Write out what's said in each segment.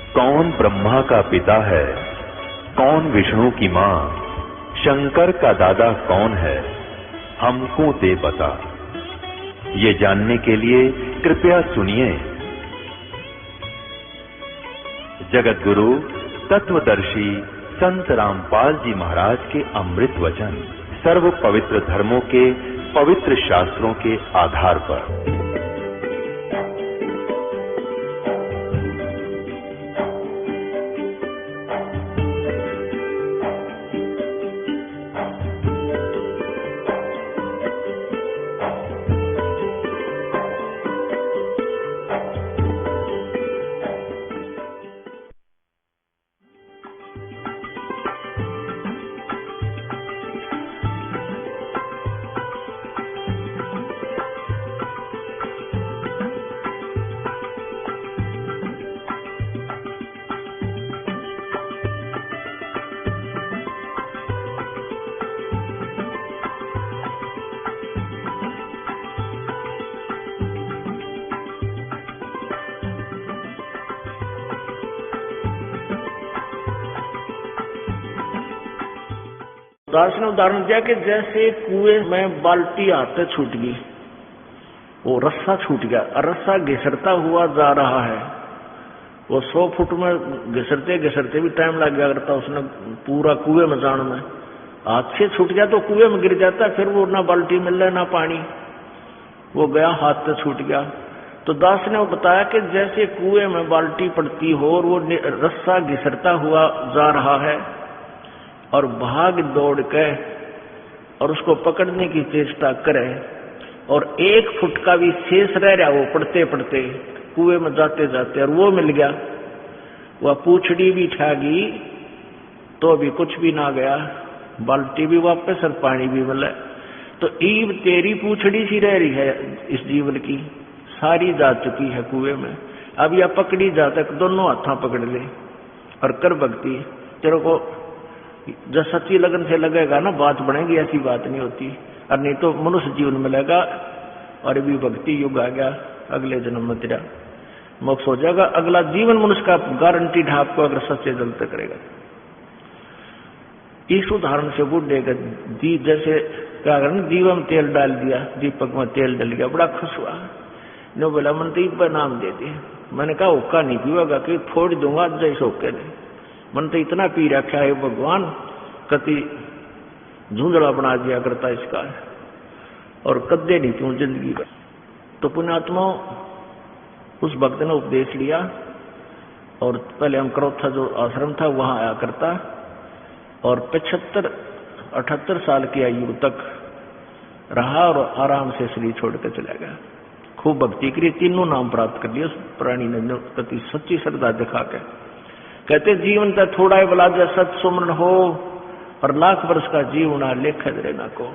कौन ब्रह्मा का पिता है, कौन विष्णु की मां, शंकर का दादा कौन है, हमको दे बता। ये जानने के लिए कृपया सुनिए जगत गुरु तत्वदर्शी संत रामपाल जी महाराज के अमृत वचन सर्व पवित्र धर्मों के पवित्र शास्त्रों के आधार पर। दास ने उदाहरण दिया कि जैसे कुएं में बाल्टी आते छूट गई, वो रस्सा छूट गया और रस्सा घिसरता हुआ जा रहा है। वो 100 फुट में घिसरते घिसरते भी टाइम लग गया करता उसने पूरा कुएं में जाने में। हाथ से छूट गया तो कुएं में गिर जाता, फिर वो ना बाल्टी मिल रहा ना पानी, वो गया हाथ से छूट गया। तो दास ने वो बताया कि जैसे कुएं में बाल्टी पड़ती हो और वो रस्सा घिसरता हुआ जा रहा है और भाग दौड़ के और उसको पकड़ने की चेष्टा करे और 1 फुट का भी शेष रह रहा वो पड़ते पड़ते कुएं में जाते जाते और वो मिल गया, वह पूछड़ी भी ठागी तो भी कुछ भी ना गया, बाल्टी भी वापस और पानी भी मिला। तो ईब तेरी पूछड़ी सी रह रही है इस जीवन की, सारी जा चुकी है कुएं में। अब यह पकड़ी जा तक दोनों हाथा पकड़ ले और कर भक्ति। तेरे को जो सच्ची लगन से लगेगा ना बात बनेगी, ऐसी बात नहीं होती। और नहीं तो मनुष्य जीवन मिलेगा और अभी भक्ति युग आ गया, अगले जन्म में तेरा मोक्ष हो जाएगा। अगला जीवन मनुष्य का गारंटी ढाप को अगर सच्चे जल तक करेगा। इस उदाहरण से बूढ़े का जैसे क्या करना, दीवा में तेल डाल दिया, दीपक में तेल डल गया, बड़ा खुश हुआ। ने बोला मन तो नाम दे दिया। मैंने कहा हुक्का नहीं पीवागा कि फोड़ दूंगा जैसे होके नहीं, मन तो इतना पी रखा है भगवान, कति झुंझला बना दिया करता इसका, और कद्दे नहीं क्यों जिंदगी का। तो पुण्यात्मा उस भक्त ने उपदेश लिया और पहले हम क्रोथा जो आश्रम था वहां आया करता और 75-78 साल की आयु तक रहा और आराम से शरीर छोड़ कर चला गया। खूब भक्ति करी, तीनों नाम प्राप्त कर लिया उस प्राणी ने कति सच्ची श्रद्धा दिखा के। कहते जीवन का थोड़ा ही बला जा सत सुमरण हो और लाख वर्ष का जीवना लेखद रहना को।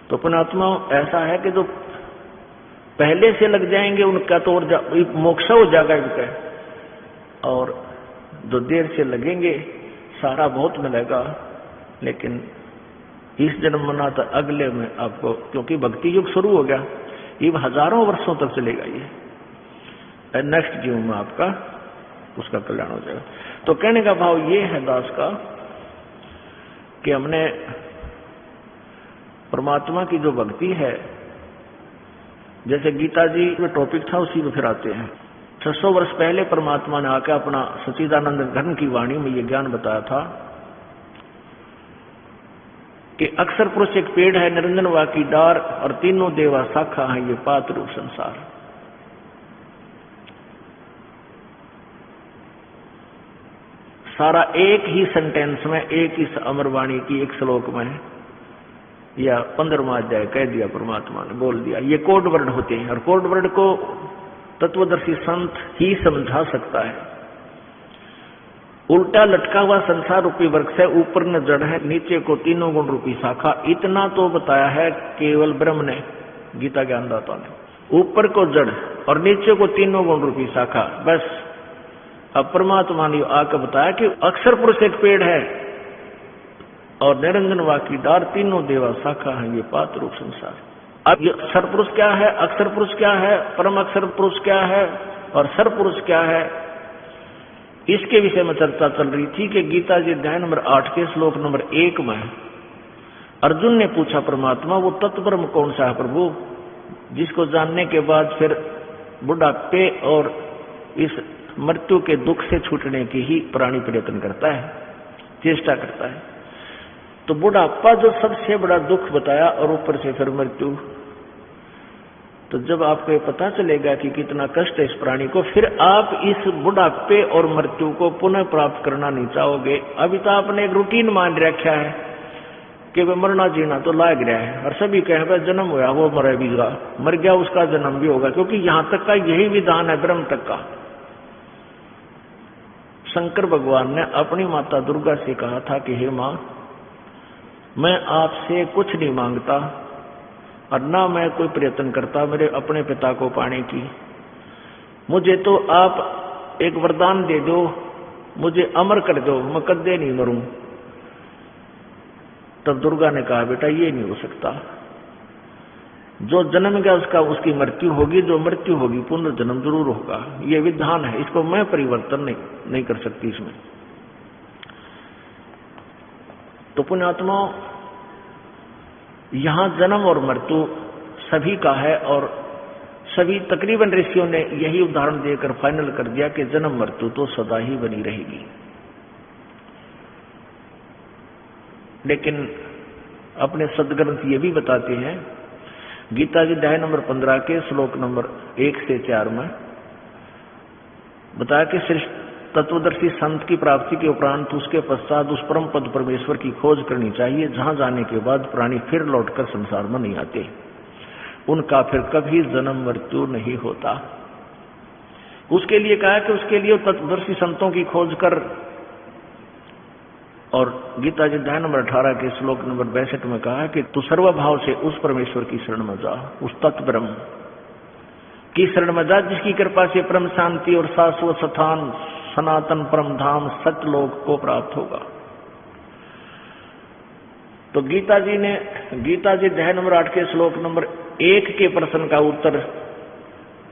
तो पुण्यात्मा ऐसा है कि जो पहले से लग जाएंगे उनका तो और मोक्ष हो जाएगा इनका, और जो देर से लगेंगे सारा बहुत मिलेगा, लेकिन इस जन्म मना तो अगले में आपको, क्योंकि भक्ति युग शुरू हो गया, ये हजारों वर्षों तक चलेगा। ये नेक्स्ट जीवन में आपका उसका कल्याण हो जाएगा। तो कहने का भाव ये है दास का कि हमने परमात्मा की जो भक्ति है, जैसे गीता जी में टॉपिक था उसी में फिर आते हैं। 600 वर्ष पहले परमात्मा ने आकर अपना सच्चिदानंद घन की वाणी में ये ज्ञान बताया था कि अक्षर पुरुष एक पेड़ है, निरंजन वा की डार और तीनों देवा शाखा है, ये पात्र रूप संसार। सारा एक ही सेंटेंस में, एक ही अमरवाणी की एक श्लोक में या 15वां अध्याय कह दिया, परमात्मा ने बोल दिया। ये कोड वर्ड होते हैं और कोड वर्ड को तत्वदर्शी संत ही समझा सकता है। उल्टा लटका हुआ संसार रूपी वृक्ष है, ऊपर न जड़ है, नीचे को तीनों गुण रूपी शाखा, इतना तो बताया है केवल ब्रह्म ने, गीता ज्ञानदाता ने। ऊपर को जड़ और नीचे को तीनों गुण रूपी शाखा, बस। अब परमात्मा ने आकर बताया कि अक्षर पुरुष एक पेड़ है और निरंजन वाकी डार तीनों देवा शाखा है, ये पात्र रूप संसार। अब ये अक्षर पुरुष क्या है, अक्षर पुरुष क्या है, परम अक्षर पुरुष क्या है और सर पुरुष क्या है, इसके विषय में चर्चा चल रही थी कि गीता जी अध्याय नंबर 8 के श्लोक नंबर 1 में अर्जुन ने पूछा परमात्मा वो तत्व ब्रह्म कौन सा है प्रभु, जिसको जानने के बाद फिर बुढ़ापे और इस मृत्यु के दुख से छूटने की ही प्राणी प्रयत्न करता है, चेष्टा करता है। तो बुढ़ापा जो सबसे बड़ा दुख बताया और ऊपर से फिर मृत्यु, तो जब आपको ये पता चलेगा कि कितना कष्ट है इस प्राणी को, फिर आप इस बुढ़ापे और मृत्यु को पुनः प्राप्त करना नहीं चाहोगे। अभी तो आपने एक रूटीन मान रखा है कि वह मरना जीना तो लाग रहा है, और सभी कहे जन्म हुआ वो मर भी गया, मर गया उसका जन्म भी होगा, क्योंकि यहां तक का यही विधान है ब्रह्म तक का। शंकर भगवान ने अपनी माता दुर्गा से कहा था कि हे मां, मैं आपसे कुछ नहीं मांगता और ना मैं कोई प्रयत्न करता मेरे अपने पिता को पाने की, मुझे तो आप एक वरदान दे दो, मुझे अमर कर दो, मैं कदे नहीं मरूं। तब दुर्गा ने कहा बेटा ये नहीं हो सकता, जो जन्म गया उसकी मृत्यु होगी, जो मृत्यु होगी पुनर्जन्म जरूर होगा, ये विधान है, इसको मैं परिवर्तन नहीं कर सकती इसमें। तो पुण्यात्मा, यहां जन्म और मृत्यु सभी का है, और सभी तकरीबन ऋषियों ने यही उदाहरण देकर फाइनल कर दिया कि जन्म मृत्यु तो सदा ही बनी रहेगी। लेकिन अपने सदग्रंथ ये भी बताते हैं, गीता जी अध्याय नंबर 15 के श्लोक नंबर 1 से 4 में बताया कि श्रेष्ठ तत्वदर्शी संत की प्राप्ति के उपरांत उसके पश्चात उस परम पद परमेश्वर की खोज करनी चाहिए, जहां जाने के बाद प्राणी फिर लौटकर संसार में नहीं आते, उनका फिर कभी जन्म मृत्यु नहीं होता। उसके लिए कहा कि उसके लिए तत्वदर्शी संतों की खोज कर, और गीता जी अध्याय नंबर 18 के श्लोक नंबर 62 में कहा कि तू सर्वभाव से उस परमेश्वर की शरण में जा, उस तत्व ब्रह्म की शरण में जा, जिसकी कृपा से परम शांति और शाश्वत स्थान सनातन परम धाम सत्यलोक को प्राप्त होगा। तो गीता जी अध्याय नंबर 8 के श्लोक नंबर 1 के प्रश्न का उत्तर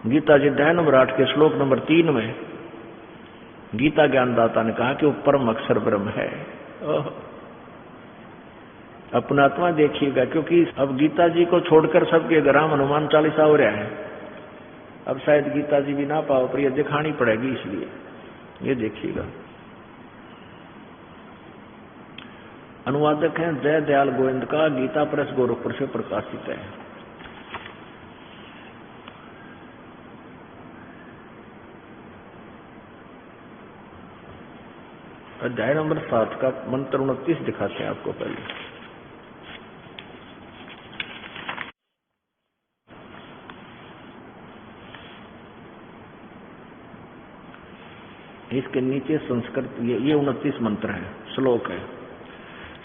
गीता जी अध्याय नंबर 8 के श्लोक नंबर 3 में गीता ज्ञानदाता ने कहा कि वो परम अक्षर ब्रह्म है। अपना आत्मा देखिएगा, क्योंकि अब गीता जी को छोड़कर सबके घरां हनुमान चालीसा हो रहा है। अब शायद गीता जी भी ना पाओ, पर यह दिखानी पड़ेगी, इसलिए ये देखिएगा। अनुवादक हैं जय दयाल गोविंद का, गीता प्रेस गोरखपुर से प्रकाशित है। अध्याय नंबर 7 का मंत्र 29 दिखाते हैं आपको पहले। इसके नीचे संस्कृत ये 29 मंत्र है, श्लोक है।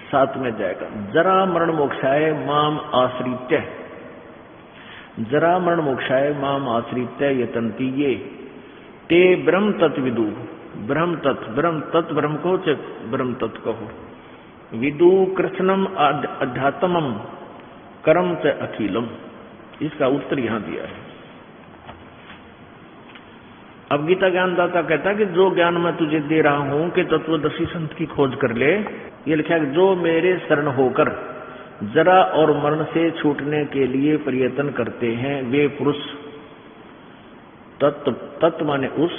7 में जाएगा, जरा मरण मोक्षाय माम आश्रित्य, जरा मरण मोक्षाय माम आश्रित्य यतन्ति ये ते ब्रह्म तत्विदु, ब्रह्म तत्व ब्रह्म को ब्रह्म तत्व कहो, विदु कृष्णम अध्यात्मम कर्म च अखिलम। इसका उत्तर यहां दिया है। अब गीता ज्ञानदाता कहता है कि जो ज्ञान मैं तुझे दे रहा हूं कि तत्वदर्शी संत की खोज कर ले, ये लिखा है जो मेरे शरण होकर जरा और मरण से छूटने के लिए प्रयत्न करते हैं, वे पुरुष तत्व माने उस,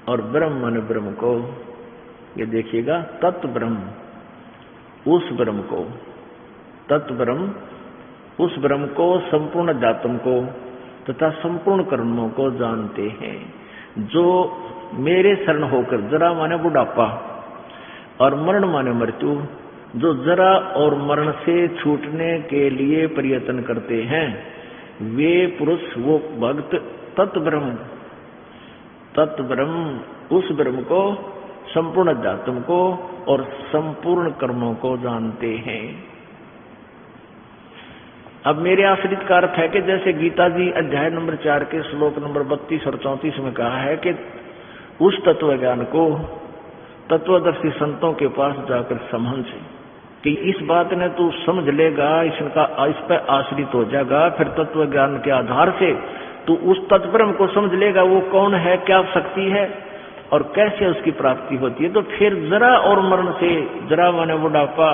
और ब्रह्म माने ब्रह्म को। ये देखिएगा, तत्व ब्रह्म, उस ब्रह्म को, तत्व ब्रह्म उस ब्रह्म को, संपूर्ण अध्यात्म को तथा संपूर्ण कर्मों को जानते हैं, जो मेरे शरण होकर, जरा माने बुढ़ापा और मरण माने मृत्यु, जो जरा और मरण से छूटने के लिए प्रयत्न करते हैं, वे पुरुष, वो भक्त तत्व ब्रह्म उस ब्रह्म को, संपूर्ण अध्यात्म को और संपूर्ण कर्मों को जानते हैं। अब मेरे आश्रित का अर्थ है कि जैसे गीता जी अध्याय नंबर 4 के श्लोक नंबर 32 और 34 में कहा है कि उस तत्व ज्ञान को तत्वदर्शी संतों के पास जाकर समझ कि इस बात ने तू समझ लेगा, इस पर आश्रित हो जाएगा, फिर तत्व ज्ञान के आधार से तू उस तत्व ब्रह्म को समझ लेगा, वो कौन है, क्या शक्ति है, और कैसे उसकी प्राप्ति होती है। तो फिर जरा और मरण से, जरा माने बुढ़ापा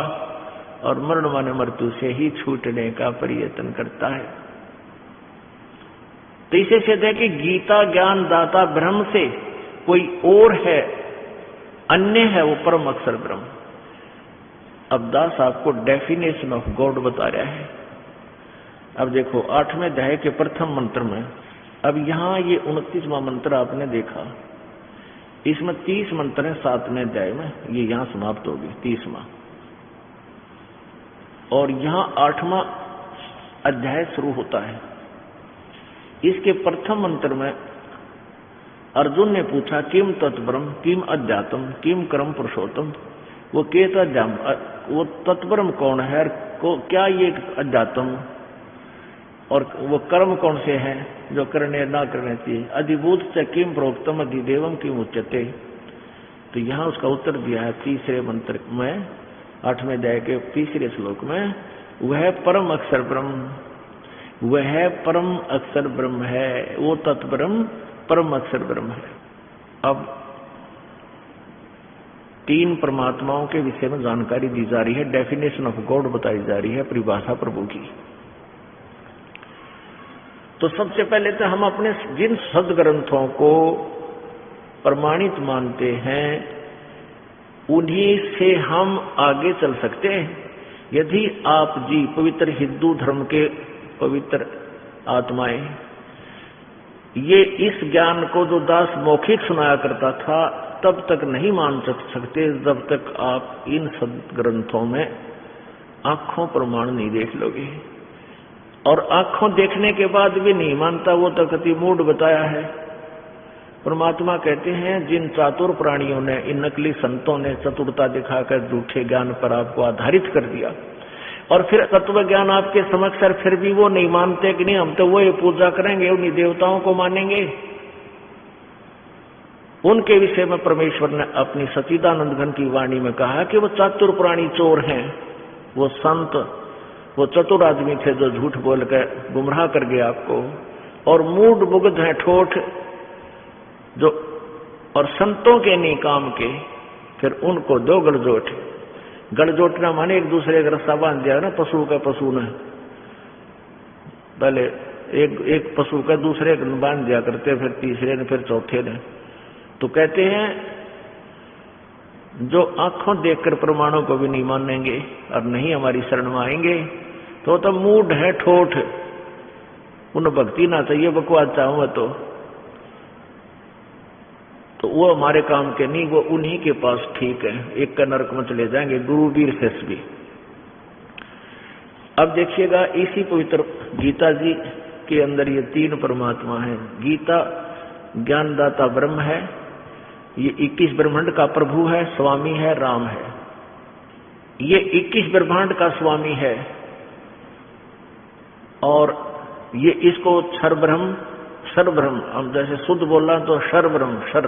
और मरण माने मृत्यु से ही छूटने का प्रयत्न करता है। तो इसे सिद्ध है कि गीता ज्ञान दाता ब्रह्म से कोई और है, अन्य है, वो परम अक्षर ब्रह्म। अब दास आपको डेफिनेशन ऑफ गॉड बता रहा है। अब देखो 8वें अध्याय के प्रथम मंत्र में, अब यहां ये 29वां मंत्र आपने देखा, इसमें 30 मंत्र है 7वें अध्याय में, ये यहां समाप्त होगी 30वां, और यहां 8वां अध्याय शुरू होता है। इसके प्रथम मंत्र में अर्जुन ने पूछा किम तत्ब्रह्म किम अध्यात्म किम कर्म पुरुषोत्तम, वो वो तत्ब्रह्म कौन है, क्या ये अध्यात्म और वो कर्म कौन से हैं जो करने ना करने चाहिए, अधिभूत से किम प्रोक्तम अधिदेवम किम उच्यते। तो यहाँ उसका उत्तर दिया है तीसरे मंत्र में, 8वें अध्याय के तीसरे श्लोक में, वह परम अक्षर ब्रह्म, वह परम अक्षर ब्रह्म है, वो तत्ब्रह्म परम अक्षर ब्रह्म है। अब 3 परमात्माओं के विषय में जानकारी दी जा रही है, डेफिनेशन ऑफ गॉड बताई जा रही है, परिभाषा प्रभु की। तो सबसे पहले तो हम अपने जिन सदग्रंथों को प्रमाणित मानते हैं उन्हीं से हम आगे चल सकते हैं। यदि आप जी पवित्र हिंदू धर्म के पवित्र आत्माएं ये इस ज्ञान को जो दास मौखिक सुनाया करता था तब तक नहीं मान सकते जब तक आप इन सदग्रंथों में आंखों प्रमाण नहीं देख लोगे। और आंखों देखने के बाद भी नहीं मानता, वो तो कति मूड बताया है। परमात्मा कहते हैं जिन चातुर प्राणियों ने, इन नकली संतों ने चतुरता दिखाकर झूठे ज्ञान पर आपको आधारित कर दिया, और फिर तत्व ज्ञान आपके समक्ष, फिर भी वो नहीं मानते कि नहीं हम तो वो ये पूजा करेंगे, उन्हीं देवताओं को मानेंगे। उनके विषय में परमेश्वर ने अपनी सच्चिदानंद घन की वाणी में कहा कि वो चातुर प्राणी चोर हैं, वो संत, वो चतुर आदमी थे जो झूठ बोलकर गुमराह कर गए आपको, और मूड मुग्ध हैं ठोठ जो, और संतों के नहीं काम के, फिर उनको दो गलजोट। गलजोटना माने एक दूसरे का रस्सा बांध दिया ना, पशु का पशु ने, पहले एक पशु का दूसरे को बांध दिया करते, फिर तीसरे ने, फिर चौथे ने। तो कहते हैं जो आंखों देखकर प्रमाणों को भी नहीं मानेंगे और नहीं हमारी शरण में आएंगे तो मूड है ठोठ, उन्हें भक्ति ना चाहिए, बकवास चाहूंगा तो वो हमारे काम के नहीं, वो उन्हीं के पास ठीक है, एक का नरक में चले जाएंगे, गुरुवीर शेष भी। अब देखिएगा इसी पवित्र गीता जी के अंदर ये 3 परमात्मा है। गीता ज्ञानदाता ब्रह्म है, ये 21 ब्रह्मांड का प्रभु है, स्वामी है, राम है। ये 21 ब्रह्मांड का स्वामी है और ये इसको क्षर ब्रह्म, क्षर ब्रह्म, हम जैसे शुद्ध बोलना तो क्षर ब्रह्म, क्षर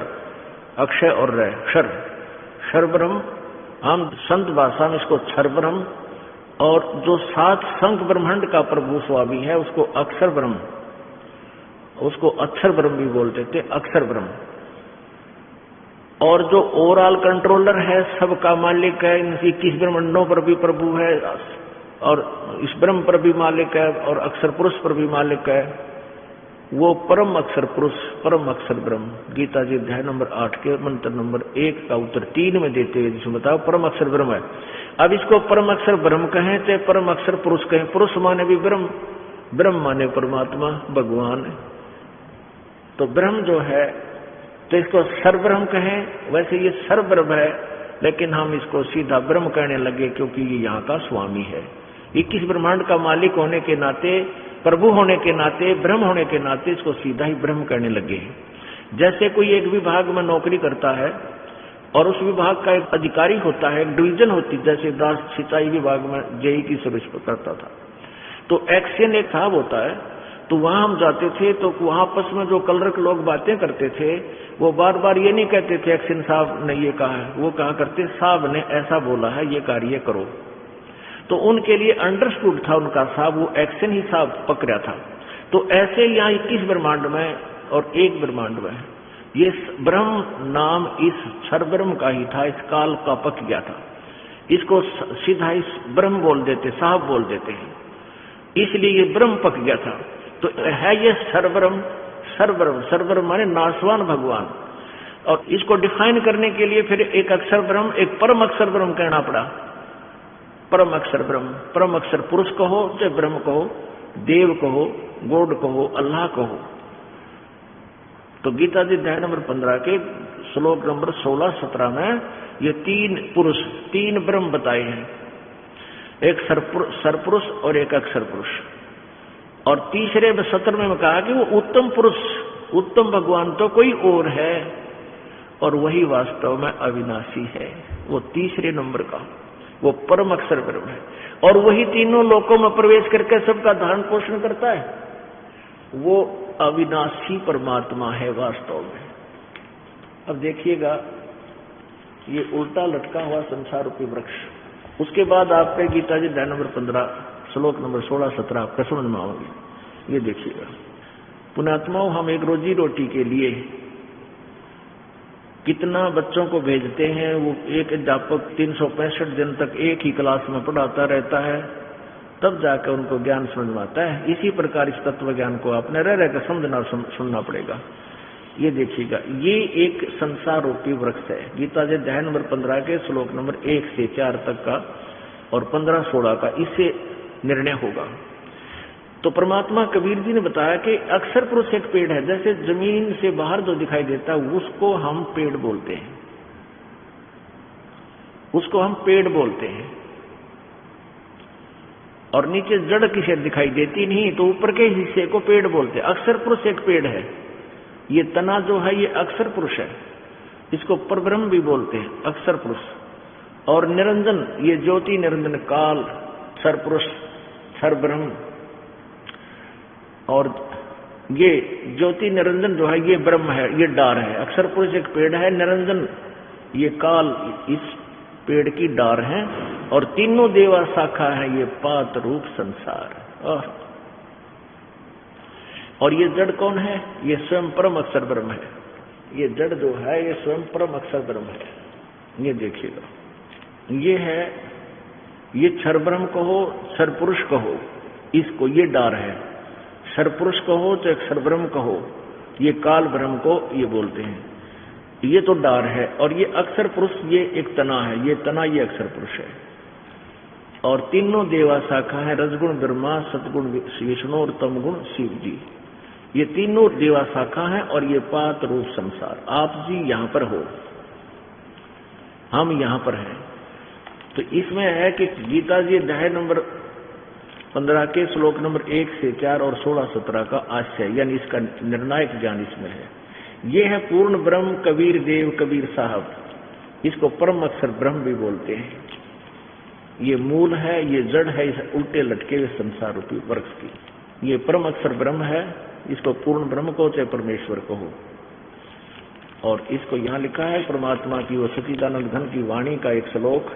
अक्षय और रय, क्षर, क्षर ब्रह्म, हम संत भाषा में इसको क्षर ब्रह्म, और जो 7 संख ब्रह्मांड का प्रभु स्वामी है उसको अक्षर ब्रह्म, उसको अक्षर ब्रह्म भी बोलते थे, अक्षर ब्रह्म। और जो ओवरऑल कंट्रोलर है, सबका मालिक है, इन 21 ब्रह्मांडों पर भी प्रभु है, और इस ब्रह्म पर भी मालिक है, और अक्षर पुरुष पर भी मालिक है, वो परम अक्षर पुरुष, परम अक्षर ब्रह्म। गीता जी अध्याय नंबर 8 के मंत्र नंबर 1 का उत्तर 3 में देते हुए जिसमें बताओ परम अक्षर ब्रह्म है। अब इसको परम अक्षर ब्रह्म कहें चाहे परम अक्षर पुरुष कहें, पुरुष माने भी ब्रह्म, ब्रह्म माने परमात्मा भगवान। तो ब्रह्म जो है तो इसको सर्वब्रह्म कहें, वैसे ये सर्वब्रह्म है, लेकिन हम इसको सीधा ब्रह्म कहने लगे क्योंकि ये यहाँ का स्वामी है। 21 ब्रह्मांड का मालिक होने के नाते, प्रभु होने के नाते, ब्रह्म होने के नाते इसको सीधा ही ब्रह्म कहने लगे। जैसे कोई एक विभाग में नौकरी करता है और उस विभाग का एक अधिकारी होता है, एक डिवीजन होती, जैसे दास सिंचाई विभाग में जेई की सर्विस करता था, तो एक्शन एक साहब होता है, तो वहां हम जाते थे तो वहां आपस में जो कलरक लोग बातें करते थे वो बार बार ये नहीं कहते थे एक्शन साहब ने ये कहा है, वो कहा करते साहब ने ऐसा बोला है, ये कार्य करो। तो उनके लिए अंडरस्टूड था उनका साहब, वो एक्शन ही साहब पकड़ा था। तो ऐसे यहाँ 21 ब्रह्मांड में और एक ब्रह्मांड में ये ब्रह्म नाम इस क्षर ब्रह्म का ही था, इस काल का पक गया था। इसको सीधा इस ब्रह्म बोल देते, साहब बोल देते हैं, इसलिए ये ब्रह्म पक गया था। तो है ये सर्वब्रह्म, सर्वब्रह्म, सर्वब्रह्म माने नाशवान भगवान। और इसको डिफाइन करने के लिए फिर एक अक्षर ब्रह्म, एक परम अक्षर ब्रह्म कहना पड़ा। परम अक्षर ब्रह्म, परम अक्षर पुरुष कहो चाहे ब्रह्म कहो, देव कहो, गॉड कहो, अल्लाह कहो। तो गीता जी अध्याय नंबर 15 के श्लोक नंबर 16-17 में ये तीन पुरुष, तीन ब्रह्म बताए हैं, एक सरपुरुष और एक अक्षर पुरुष। और तीसरे सत्र में कहा कि वो उत्तम पुरुष, उत्तम भगवान तो कोई और है और वही वास्तव में अविनाशी है। वो तीसरे नंबर का वो परम अक्षर ब्रह्म है और वही तीनों लोकों में प्रवेश करके सबका धारण पोषण करता है। वो अविनाशी परमात्मा है वास्तव में। अब देखिएगा ये उल्टा लटका हुआ संसार रूपी वृक्ष। उसके बाद आपके गीता जी अध्याय नंबर 15 श्लोक नंबर 16-17 आपका समझ में आओगे। ये देखिएगा, पुण्यात्माओं, हम एक रोजी रोटी के लिए कितना बच्चों को भेजते हैं। वो एक अध्यापक 365 दिन तक एक ही क्लास में पढ़ाता रहता है, तब जाकर उनको ज्ञान समझ में आता है। इसी प्रकार इस तत्व ज्ञान को आपने रह रहकर समझना सुनना पड़ेगा। ये देखिएगा, ये एक संसार रूपी वृक्ष है। गीता जी अध्याय नंबर 15 के श्लोक नंबर 1 से 4 तक का और 15-16 का इससे निर्णय होगा। तो परमात्मा कबीर जी ने बताया कि अक्षर पुरुष एक पेड़ है। जैसे जमीन से बाहर जो दिखाई देता है उसको हम पेड़ बोलते हैं, उसको हम पेड़ बोलते हैं। और नीचे जड़ किसे दिखाई देती नहीं तो ऊपर के हिस्से को पेड़ बोलते हैं। अक्षर पुरुष एक पेड़ है। ये तना जो है ये अक्षर पुरुष है, इसको परब्रह्म भी बोलते हैं, अक्षर पुरुष। और निरंजन, ये ज्योति निरंजन काल, सरपुरुष, सरब्रह्म। और ये ज्योति निरंजन जो है ये ब्रह्म है, ये डार है। अक्षर पुरुष एक पेड़ है, निरंजन ये काल इस पेड़ की डार है। और तीनों देवा शाखा है, ये पात रूप संसार। और ये जड़ कौन है? ये स्वयं परम अक्षर ब्रह्म है। ये जड़ जो है ये स्वयं परम अक्षर ब्रह्म है। ये देखिएगा, ये है, ये क्षर ब्रह्म कहो, क्षर पुरुष कहो, इसको ये डार है। क्षर पुरुष कहो तो अक्षर ब्रह्म कहो, ये काल ब्रह्म को ये बोलते हैं, ये तो डार है। और ये अक्षर पुरुष ये एक तना है, ये तना ये अक्षर पुरुष है। और तीनों देवा शाखा है, रजगुण ब्रह्मा, सतगुण विष्णु और तमगुण शिव जी। ये तीनों देवा शाखा है और ये पात रूप संसार। आप जी यहाँ पर हो, हम यहाँ पर हैं। तो इसमें है कि गीता जी अध्याय नंबर 15 के श्लोक नंबर 1 से 4 और 16-17 का आशय, यानी इसका निर्णायक ज्ञान इसमें है। ये है पूर्ण ब्रह्म कबीर देव कबीर साहब, इसको परम अक्षर ब्रह्म भी बोलते हैं। ये मूल है, ये जड़ है इस उल्टे लटके हुए संसार रूपी वृक्ष की। ये परम अक्षर ब्रह्म है, इसको पूर्ण ब्रह्म को चाहे परमेश्वर कहो। और इसको यहाँ लिखा है परमात्मा की वो सच्चिदानंद घन की वाणी का एक श्लोक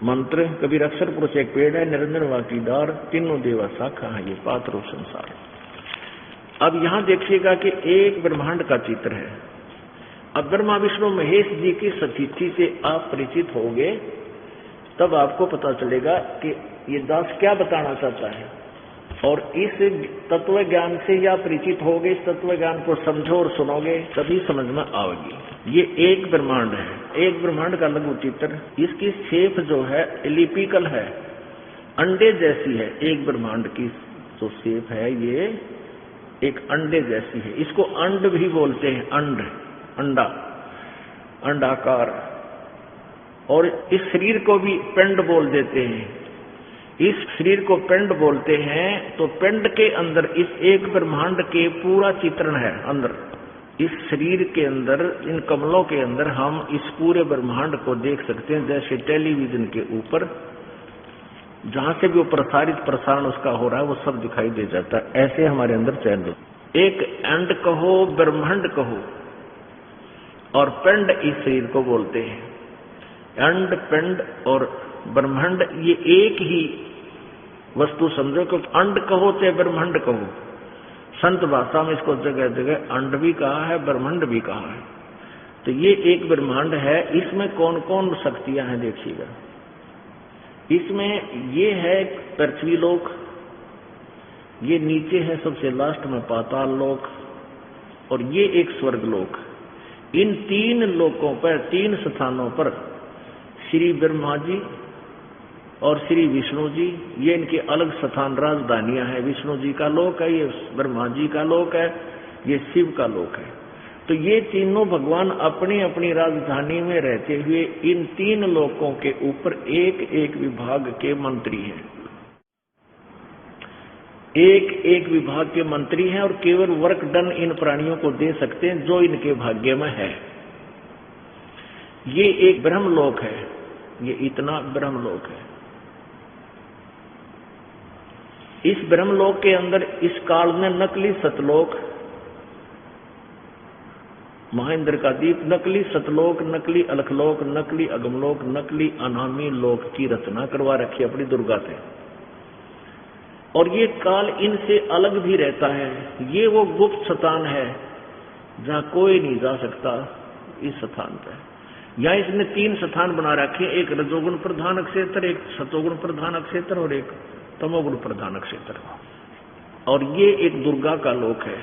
मंत्र। कबीर अक्षर पुरुष एक पेड़ है, निरंजन वाकी डार, तीनों देवा शाखा है, ये पात रूप संसार। अब यहाँ देखिएगा कि एक ब्रह्मांड का चित्र है। अब ब्रह्मा विष्णु महेश जी की सचिति से आप परिचित होंगे, तब आपको पता चलेगा कि ये दास क्या बताना चाहता है। और इस तत्व ज्ञान से या परिचित होगे, इस तत्व ज्ञान को समझो और सुनोगे, तभी समझ में आएगी। ये एक ब्रह्मांड है, एक ब्रह्मांड का लघु चित्र। इसकी शेप जो है एलिपिकल है, अंडे जैसी है। एक ब्रह्मांड की जो शेप है ये एक अंडे जैसी है। इसको अंड भी बोलते हैं, अंड, अंडा, अंडाकार। और इस शरीर को भी पिंड बोल देते हैं। इस शरीर को पिंड बोलते हैं। तो पिंड के अंदर इस एक ब्रह्मांड के पूरा चित्रण है। अंदर इस शरीर के अंदर, इन कमलों के अंदर हम इस पूरे ब्रह्मांड को देख सकते हैं। जैसे टेलीविजन के ऊपर जहां से भी वो प्रसारण उसका हो रहा है वो सब दिखाई दे जाता है। ऐसे हमारे अंदर चैन एक अंड कहो, ब्रह्मांड कहो, और पिंड इस शरीर को बोलते हैं। अंड, पिंड और ब्रह्मांड ये एक ही वस्तु समझो। क्योंकि अंड कहो चाहे ब्रह्मांड कहो, संत भाषा में इसको जगह जगह अंड भी कहा है, ब्रह्मांड भी कहा है। तो ये एक ब्रह्मांड है। इसमें कौन कौन शक्तियां हैं देखिएगा। इसमें ये है पृथ्वी लोक, ये नीचे है सबसे लास्ट में पाताल लोक, और ये एक स्वर्ग लोक। इन तीन लोकों पर, तीन स्थानों पर श्री ब्रह्मा जी और श्री विष्णु जी, ये इनके अलग स्थान राजधानियां हैं। विष्णु जी का लोक है, ये ब्रह्मा जी का लोक है, ये शिव का लोक है। तो ये तीनों भगवान अपनी अपनी राजधानी में रहते हुए इन तीन लोकों के ऊपर एक एक विभाग के मंत्री हैं, एक एक विभाग के मंत्री हैं, और केवल वर्क डन इन प्राणियों को दे सकते हैं जो इनके भाग्य में है। ये एक ब्रह्मलोक है, ये इतना ब्रह्मलोक है। इस ब्रह्मलोक के अंदर इस काल में नकली सतलोक, महेंद्र का दीप, नकली सतलोक, नकली अलखलोक, नकली अगमलोक, नकली अनामी लोक की रचना करवा रखी अपनी दुर्गा से। और ये काल इनसे अलग भी रहता है। ये वो गुप्त स्थान है जहां कोई नहीं जा सकता। इस स्थान पर यहाँ इसने तीन स्थान बना रखे, एक रजोगुण प्रधान क्षेत्र, एक सतोगुण प्रधान क्षेत्र और एक तमोगुण प्रधान क्षेत्र। और ये एक दुर्गा का लोक है।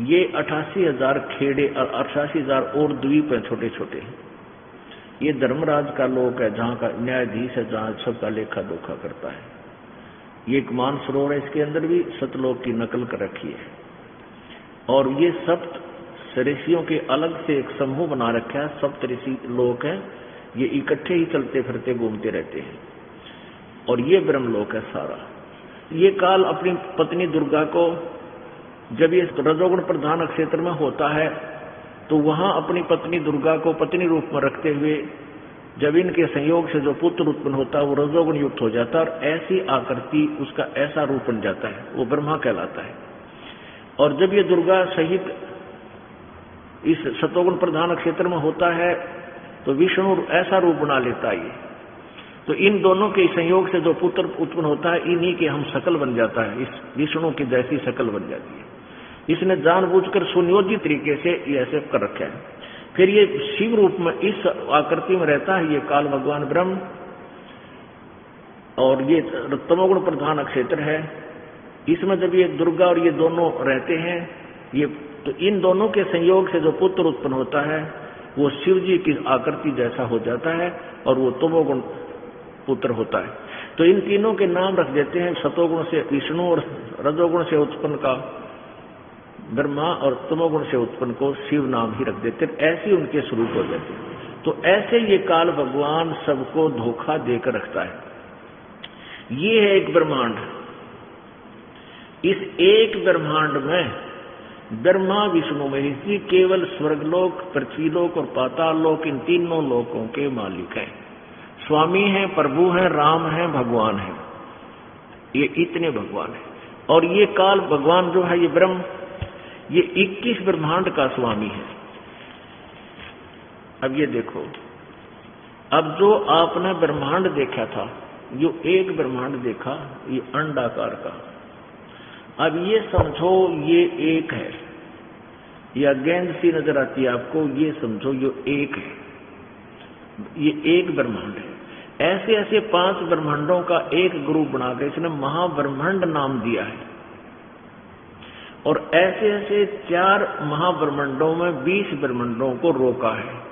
ये 88,000 खेड़े और 88,000 और द्वीप है छोटे छोटे। ये धर्मराज का लोक है जहाँ का न्यायाधीश है, जहाँ सबका लेखा जोखा करता है। ये एक मानसरोवर है, इसके अंदर भी सतलोक की नकल कर रखी है। और ये सप्त ऋषियों के अलग से एक समूह बना रखा है, सप्त ऋषि लोक है। ये इकट्ठे ही चलते फिरते घूमते रहते हैं। और ये ब्रह्मलोक है सारा। ये काल अपनी पत्नी दुर्गा को, जब ये रजोगुण प्रधान क्षेत्र में होता है तो वहां अपनी पत्नी दुर्गा को पत्नी रूप में रखते हुए जब इनके संयोग से जो पुत्र उत्पन्न होता है वो रजोगुण युक्त हो जाता है, और ऐसी आकृति उसका ऐसा रूप बन जाता है, वो ब्रह्मा कहलाता है। और जब ये दुर्गा सहित इस सतोगुण प्रधान क्षेत्र में होता है तो विष्णु ऐसा रूप बना लेता है। तो इन दोनों के संयोग से जो पुत्र उत्पन्न होता है, इन्हीं के हम शकल बन जाता है, इस विष्णु की जैसी शकल बन जाती है। इसने जानबूझकर सुनियोजित तरीके से ये ऐसे कर रखा है। फिर ये शिव रूप में इस आकृति में रहता है, ये काल भगवान ब्रह्म, और ये तमोगुण प्रधान क्षेत्र है। इसमें जब ये दुर्गा और ये दोनों रहते हैं, ये तो इन दोनों के संयोग से जो पुत्र उत्पन्न होता है वो शिव जी की आकृति जैसा हो जाता है, और वो तमोगुण पुत्र होता है। तो इन तीनों के नाम रख देते हैं, सतोगुण से विष्णु और रजोगुण से उत्पन्न का ब्रह्मा और तमोगुण से उत्पन्न को शिव नाम ही रख देते हैं। ऐसे उनके स्वरूप हो जाते हैं। तो ऐसे ये काल भगवान सबको धोखा देकर रखता है। ये है एक ब्रह्मांड। इस एक ब्रह्मांड में ब्रह्मा विष्णु महेश केवल स्वर्गलोक, पृथ्वीलोक और पाताललोक, इन तीनों लोकों के मालिक हैं, स्वामी हैं, प्रभु हैं, राम हैं, भगवान हैं। ये इतने भगवान हैं। और ये काल भगवान जो है, ये ब्रह्म, ये 21 ब्रह्मांड का स्वामी है। अब ये देखो, अब जो आपने ब्रह्मांड देखा था, जो एक ब्रह्मांड देखा ये अंडाकार का, अब ये समझो ये एक है, या गेंद सी नजर आती है आपको, ये समझो ये एक है, ये एक ब्रह्मांड है। ऐसे ऐसे 5 ब्रह्मांडों का एक ग्रुप बनाकर इसने महाब्रह्मांड नाम दिया है। और ऐसे ऐसे 4 महाब्रह्मांडों में 20 ब्रह्मांडों को रोका है।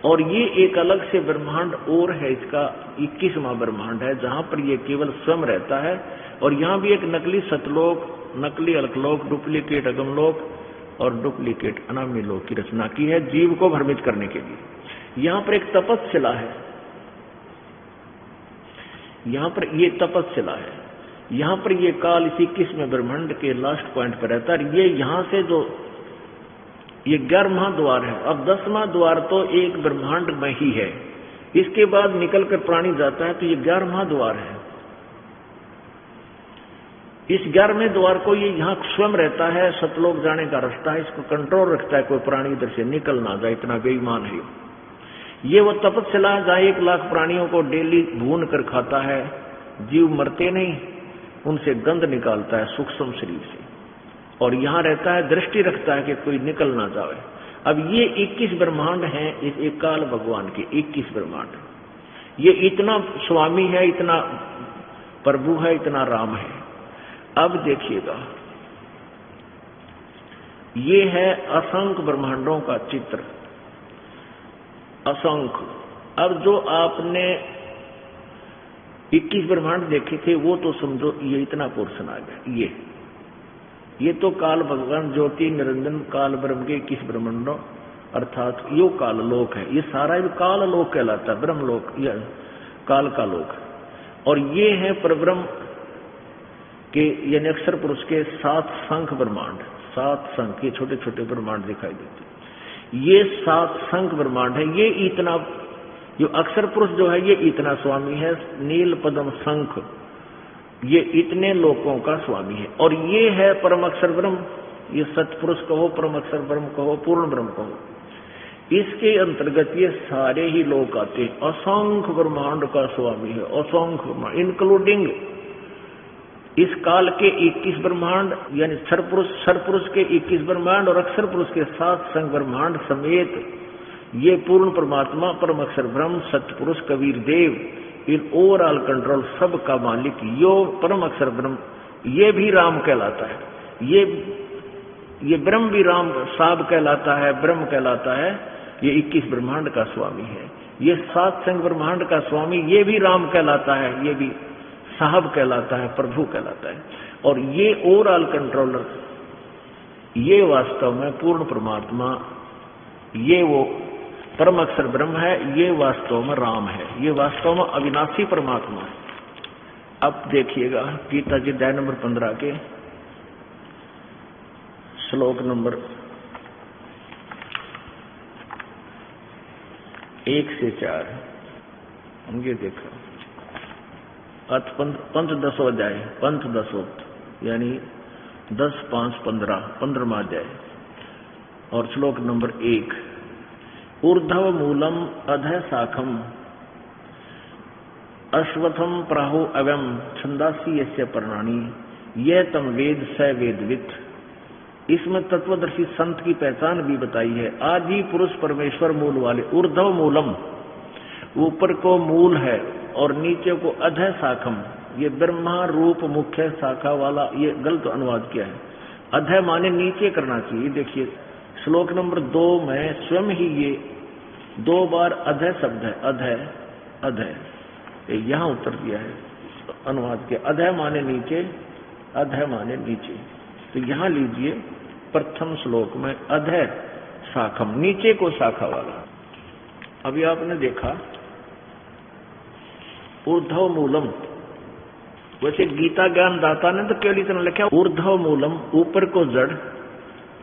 और ये एक अलग से ब्रह्मांड और है, इसका 21वां ब्रह्मांड है, जहां पर ये केवल स्वयं रहता है। और यहाँ भी एक नकली सतलोक, नकली अलकलोक, डुप्लीकेट अगमलोक और डुप्लीकेट अनामी लोक की रचना की है जीव को भ्रमित करने के लिए। यहाँ पर एक तपस्शिला है, यहाँ पर ये तपस्शिला है। यहाँ पर ये काल इसी 21वें ब्रह्मांड के लास्ट पॉइंट पर रहता है। ये यहाँ से जो ये 11वां द्वार है, अब 10वां द्वार तो एक ब्रह्मांड में ही है, इसके बाद निकलकर प्राणी जाता है, तो ये 11वां द्वार है। इस 11वें द्वार को ये यहाँ स्वयं रहता है, सतलोक जाने का रास्ता है, इसको कंट्रोल रखता है, कोई प्राणी इधर से निकल ना जाए, इतना बेईमान है ये। वो तपस्या जहाँ 1 लाख प्राणियों को डेली भून कर खाता है, जीव मरते नहीं, उनसे गंध निकालता है सूक्ष्म शरीर से, और यहाँ रहता है, दृष्टि रखता है कि कोई निकल ना जाए। अब ये 21 ब्रह्मांड हैं, इस एक काल भगवान के 21 ब्रह्मांड। ये इतना स्वामी है, इतना प्रभु है, इतना राम है। अब देखिएगा, ये है असंख्य ब्रह्मांडों का चित्र, असंख्य। अब जो आपने 21 ब्रह्मांड देखे थे वो तो समझो ये इतना पोर्शन आ गया। ये तो काल भगवान ज्योति निरंजन काल ब्रह्म के 21 ब्रह्मांडों, अर्थात यो काल लोक है। ये सारा काल लोक कहलाता है, ब्रह्म लोक, यह काल का लोक। और ये है परब्रह्म के यानी अक्षर पुरुष के 7 संख्य ब्रह्मांड, 7 संख्य, ये छोटे छोटे ब्रह्मांड दिखाई देते। ये 7 संख्य ब्रह्मांड है। ये इतना जो अक्षर पुरुष जो है ये इतना स्वामी है, नील पद्म शंख, ये इतने लोकों का स्वामी है। और ये है परम अक्षर ब्रह्म, ये सतपुरुष कहो, परम अक्षर ब्रह्म कहो, पूर्ण ब्रह्म कहो, इसके अंतर्गत ये सारे ही लोक आते हैं। असंख्य ब्रह्मांड का स्वामी है, असंख्य, इंक्लूडिंग इस काल के 21 ब्रह्मांड, यानी सरपुरुष के 21 ब्रह्मांड और अक्षर पुरुष के 7 संख्य ब्रह्मांड समेत ये पूर्ण परमात्मा परम अक्षर ब्रह्म सतपुरुष कबीर देव, इन ओवरऑल कंट्रोल सब का मालिक यो परम अक्षर ब्रह्म, ये भी राम कहलाता है। ये ब्रह्म भी राम साहब कहलाता है, ब्रह्म कहलाता है। ये 21 ब्रह्मांड का स्वामी है। ये 7 संख्य ब्रह्मांड का स्वामी, ये भी राम कहलाता है, ये भी साहब कहलाता है, प्रभु कहलाता है। और ये ओवरऑल कंट्रोलर, ये वास्तव में पूर्ण परमात्मा, ये वो परम अक्षर ब्रह्म है, ये वास्तव में राम है, ये वास्तव में अविनाशी परमात्मा है। अब देखिएगा गीता जी अध्याय नंबर 15 के श्लोक नंबर 1 से 4। ये देखो, अथ पंचदशो अध्याय, पंचदशो यानी 10, 5, 15, 15वां अध्याय और श्लोक नंबर 1। ऊर्ध्व मूलम अधः शाखम अश्वत्थम प्राहु अव्यम छंदासी यस्य पर्णानि यह तम वेद स वेदवित्। इसमें तत्वदर्शी संत की पहचान भी बताई है। आदि पुरुष परमेश्वर मूल वाले, ऊर्ध्व मूलम, ऊपर को मूल है और नीचे को अधः शाखम, ये ब्रह्मा रूप मुख्य शाखा वाला, ये गलत अनुवाद किया है। अधः माने नीचे करना चाहिए। देखिए श्लोक नंबर 2 में स्वयं ही ये 2 बार अधः शब्द है, अधः अधः, यहां उत्तर दिया है अनुवाद के। अधः माने नीचे, अधः माने नीचे। तो यहां लीजिए प्रथम श्लोक में अधः शाखम, नीचे को शाखा वाला। अभी आपने देखा ऊर्ध्व मूलम, वैसे गीता ज्ञान दाता ने तो केवल इतना लिखा ऊर्ध्व मूलम, ऊपर को जड़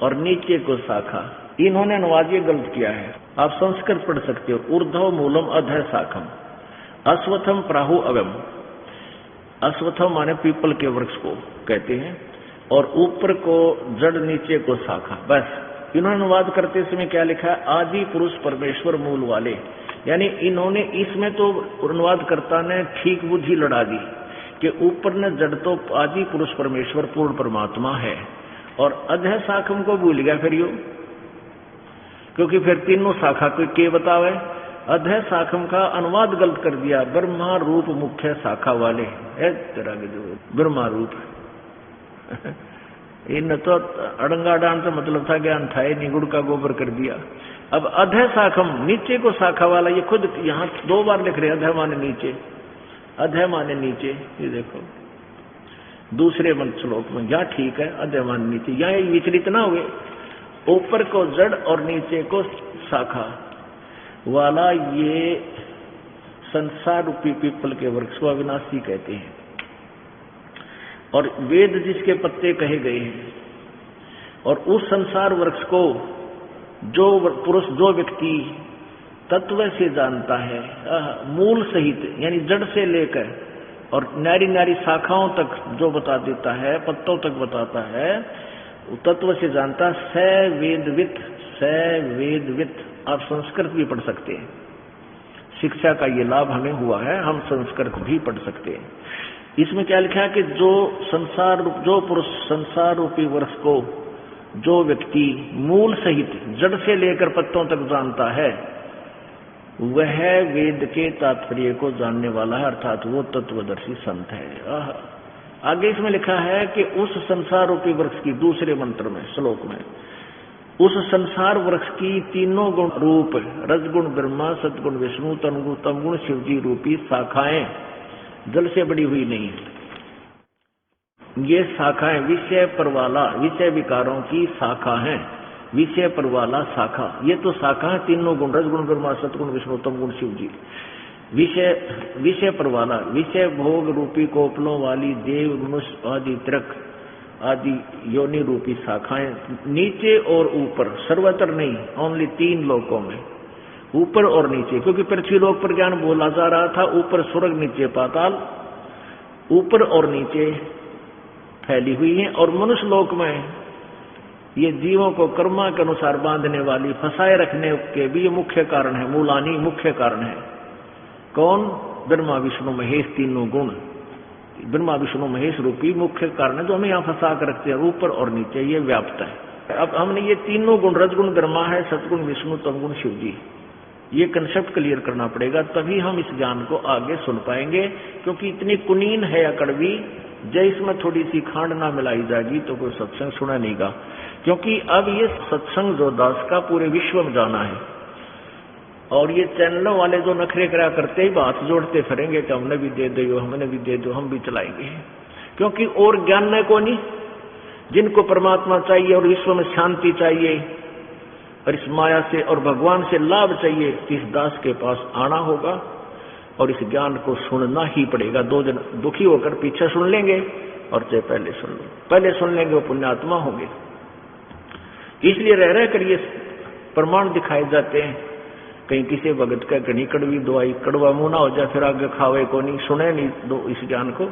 और नीचे को शाखा। इन्होंने अनुवाद ये गलत किया है। आप संस्कृत पढ़ सकते हो, ऊर्ध्व मूलम अधः शाखम अश्वत्थम प्राहु अव्यम। अश्वत्थम माने पीपल के वृक्ष को कहते हैं, और ऊपर को जड़ नीचे को शाखा। बस इन्होंने अनुवाद करते समय क्या लिखा है, आदि पुरुष परमेश्वर मूल वाले। यानी इन्होंने इसमें तो अनुवादकर्ता ने ठीक बुद्धि लड़ा दी कि ऊपर ने जड़ तो आदि पुरुष परमेश्वर पूर्ण परमात्मा है, और अधः शाखम को भूल गया फिर यो, क्योंकि फिर तीनों शाखा को के बतावे। अधः शाखम का अनुवाद गलत कर दिया, ब्रह्मा रूप मुख्य शाखा वाले है तेरा के जो ब्रह्मा रूप। इन तो अड़ंगा डांस का मतलब था ज्ञान था, ये निगुड़ का गोबर कर दिया। अब अधः शाखम, नीचे को शाखा वाला, ये खुद यहाँ 2 बार लिख रहे हैं, अधः माने नीचे, अधः माने नीचे। ये देखो दूसरे मंत्र श्लोक में, यहाँ ठीक है अधः माने नीचे, यहाँ विचलित ना हुए। ऊपर को जड़ और नीचे को शाखा वाला ये संसार रूपी पीपल के वृक्ष को अविनाशी कहते हैं। और वेद जिसके पत्ते कहे गए हैं, और उस संसार वृक्ष को जो पुरुष, जो व्यक्ति तत्व से जानता है, मूल सहित यानी जड़ से लेकर और नारी नारी शाखाओं तक जो बता देता है, पत्तों तक बताता है, तत्व से जानता, स वेदवित्, स वेदवित्। आप संस्कृत भी पढ़ सकते हैं, 'शिक्षा का ये लाभ हमें हुआ है, हम संस्कृत भी पढ़ सकते हैं। इसमें क्या लिखा है कि जो पुरुष संसार रूपी वृक्ष को, जो व्यक्ति मूल सहित जड़ से लेकर पत्तों तक जानता है, वह वेद के तात्पर्य को जानने वाला है, अर्थात वो तत्वदर्शी संत है। आगे इसमें लिखा है कि उस संसार रूपी वृक्ष की, दूसरे मंत्र में, श्लोक में, उस संसार वृक्ष की तीनों गुण रूप, रजगुण ब्रह्मा, सतगुण विष्णु, तमगुण शिवजी रूपी शाखाएं जल से बड़ी हुई नहीं है। ये शाखाएं विषय परवाला, विषय विकारों की शाखा हैं, विषय परवाला शाखा। ये तो शाखा है तीनों गुण, रजगुण ब्रह्मा, सतगुण विष्णु, तमगुण शिवजी। विषय परवाला, विषय भोग रूपी कोपलों वाली देव, मनुष्य आदि त्रिक आदि योनि रूपी शाखाएं नीचे और ऊपर, सर्वत्र नहीं, ओनली 3 लोकों में, ऊपर और नीचे। क्योंकि पृथ्वी लोक पर ज्ञान बोला जा रहा था, ऊपर स्वर्ग नीचे पाताल, ऊपर और नीचे फैली हुई है। और मनुष्य लोक में ये जीवों को कर्मा के अनुसार बांधने वाली, फंसाए रखने के भी ये मुख्य कारण है, मूलानी मुख्य कारण है। कौन? ब्रह्मा विष्णु महेश, तीनों गुण, ब्रह्मा विष्णु महेश रूपी मुख्य कारण है जो हमें यहाँ फंसा कर रखते हैं, ऊपर और नीचे ये व्याप्त है। अब हमने ये तीनों गुण, रजगुण ब्रह्मा है, सतगुण विष्णु, तमगुण शिवजी, ये कंसेप्ट क्लियर करना पड़ेगा, तभी हम इस ज्ञान को आगे सुन पाएंगे। क्योंकि इतनी कुनीन है या कड़वी, जय इसमें थोड़ी सी खांड ना मिलाई जाएगी तो कोई सत्संग सुना नहींगा। क्योंकि अब ये सत्संग जो दास का पूरे विश्व में जाना है, और ये चैनलों वाले जो नखरे करा करते ही बात जोड़ते फिरेंगे कि हमने भी दे दो, हमने भी दे दो, हम भी चलाएंगे। क्योंकि और ज्ञान न को नहीं, जिनको परमात्मा चाहिए और विश्व में शांति चाहिए और इस माया से और भगवान से लाभ चाहिए, इस दास के पास आना होगा और इस ज्ञान को सुनना ही पड़ेगा। 2 जन दुखी होकर पीछे सुन लेंगे और चाहे पहले सुन लो, पहले सुन लेंगे वो पुण्यात्मा होंगे। इसलिए रह कर ये प्रमाण दिखाए जाते हैं। कहीं किसी भगत का घनी कड़वी दवाई, कड़वा मुंह ना हो जाए, फिर आगे खावे को नहीं, सुने नहीं दो इस ज्ञान को,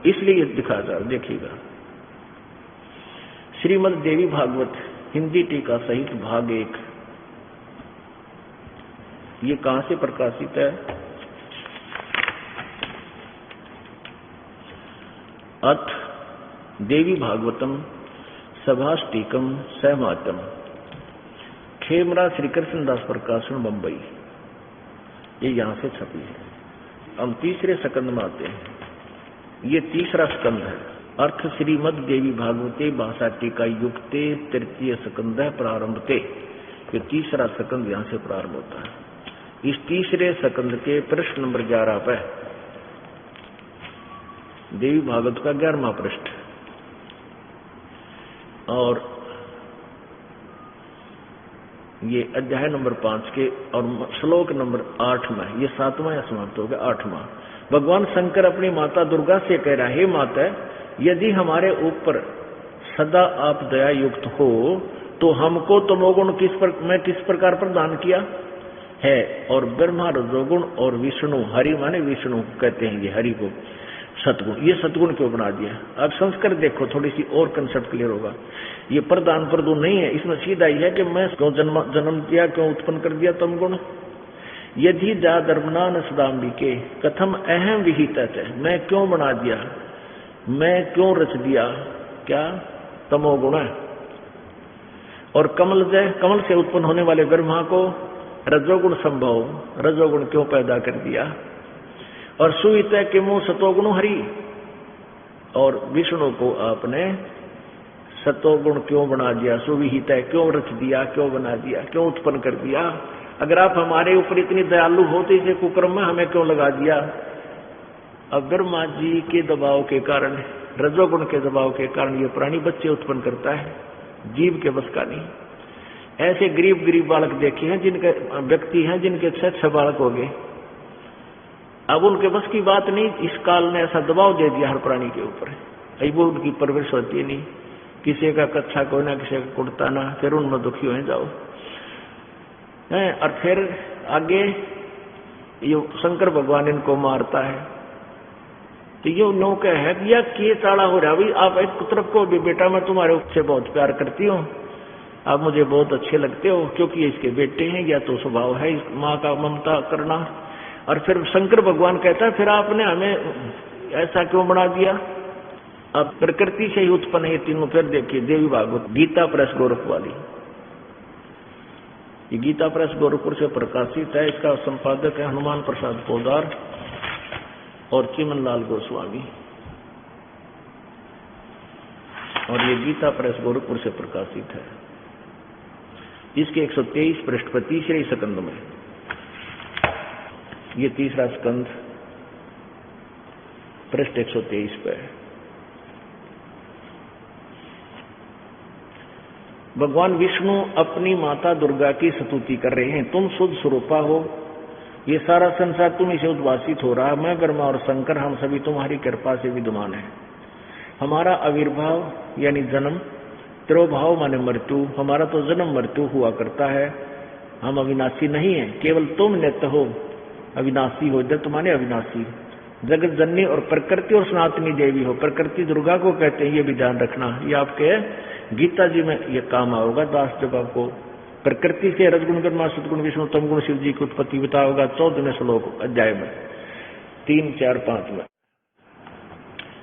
इसलिए दिखा जा। देखिएगा श्रीमद् देवी भागवत हिंदी टीका सहित भाग 1, ये कहां से प्रकाशित है? अथ देवी भागवतम सभाष्टीकम सहमातम, खेमरा श्री कृष्णदास प्रकाशन, मुंबई। ये यहां से छपी है। हम तीसरे स्कंद में आते हैं। ये तीसरा स्कंद है। अर्थ श्रीमद् देवी भागवते भाषा टीका युक्ते तृतीय स्कंद प्रारंभते। ये तीसरा स्कंद यहां से प्रारंभ होता है। इस तीसरे स्कंद के प्रश्न नंबर 11 पे देवी भागवत का 11वां पृष्ठ और ये अध्याय नंबर 5 के और श्लोक नंबर 8 में, ये 7वां या समाप्त हो गया 8वां। भगवान शंकर अपनी माता दुर्गा से कह रहा है, हे माता, यदि हमारे ऊपर सदा आप दया युक्त हो तो हमको तमोगुण मैं किस प्रकार प्रदान किया है? और ब्रह्मा रजोगुण और विष्णु, हरि माने विष्णु कहते हैं ये हरि को, सतगुण, ये सतगुण क्यों बना दिया? अब संस्कार देखो, थोड़ी सी और कंसेप्ट क्लियर होगा। ये प्रदान प्रदू नहीं है, इसमें सीधा ही है कि मैं क्यों जन्म दिया, क्यों उत्पन्न कर दिया तमगुण। यदि जा धर्मना न सदाम्बिके कथम अहम विहित है, मैं क्यों बना दिया, मैं क्यों रच दिया, क्या तमोगुण है। और कमल से उत्पन्न होने वाले ब्रह्मा को रजोगुण संभव, रजोगुण क्यों पैदा कर दिया। और सुहित है कि मुंह सतोगुण हरि, और विष्णु को आपने सतोगुण क्यों बना दिया, सुविहित है क्यों रच दिया, क्यों बना दिया, क्यों उत्पन्न कर दिया। अगर आप हमारे ऊपर इतनी दयालु होते, इसे कुक्रम में हमें क्यों लगा दिया। अब ब्रह्मा जी के दबाव के कारण, रजोगुण के दबाव के कारण ये प्राणी बच्चे उत्पन्न करता है, जीव के बस का नहीं। ऐसे गरीब बालक देखे हैं, जिनके व्यक्ति हैं जिनके 6 बालक हो गए, अब उनके बस की बात नहीं। इस काल ने ऐसा दबाव दे दिया हर प्राणी के ऊपर, वो उनकी परवरिश होती नहीं, किसी का कच्चा कोई ना, किसी का कुड़ता ना, फिर उनमें दुखी हो जाओ। और फिर आगे ये शंकर भगवान इनको मारता है, तो ये नौका है कि यह के चाड़ा हो रहा भाई। आप एक तरफ को भी, बेटा मैं तुम्हारे से बहुत प्यार करती हूँ, आप मुझे बहुत अच्छे लगते हो, क्योंकि ये इसके बेटे हैं, या तो स्वभाव है माँ का ममता करना। और फिर शंकर भगवान कहता है फिर आपने हमें ऐसा क्यों बना दिया? अब प्रकृति से ही उत्पन्न है ये तीनों। फिर देखिए देवी भागवत गीता प्रेस गोरखपुर वाली, ये गीता प्रेस गोरखपुर से प्रकाशित है। इसका संपादक है हनुमान प्रसाद पोदार और चिमन लाल गोस्वामी, और ये गीता प्रेस गोरखपुर से प्रकाशित है। इसके 123 पृष्ठ पर तीसरे स्कंद में, ये तीसरा स्कंद पृष्ठ 123 पे भगवान विष्णु अपनी माता दुर्गा की स्तुति कर रहे हैं। तुम शुद्ध स्वरूपा हो, ये सारा संसार तुम्हीं से उद्भासित हो रहा है। मैं ब्रह्मा और शंकर हम सभी तुम्हारी कृपा से विद्यमान है। हमारा आविर्भाव यानी जन्म, तिरोभाव माने मृत्यु, हमारा तो जन्म मृत्यु हुआ करता है। हम अविनाशी नहीं है, केवल तुम नित्य हो, अविनाशी हो। जब तुम्हारे अविनाशी, जगत जननी और प्रकृति और सनातनी देवी हो। प्रकृति दुर्गा को कहते हैं, ये भी ध्यान रखना। ये आपके गीता जी में ये काम आओगा। दास जब आपको प्रकृति से रजगुण ब्रह्मा सतगुण विष्णु तमगुण शिव जी की उत्पत्ति बताओगा 14वें श्लोक अध्याय में 3, 4, 5 में।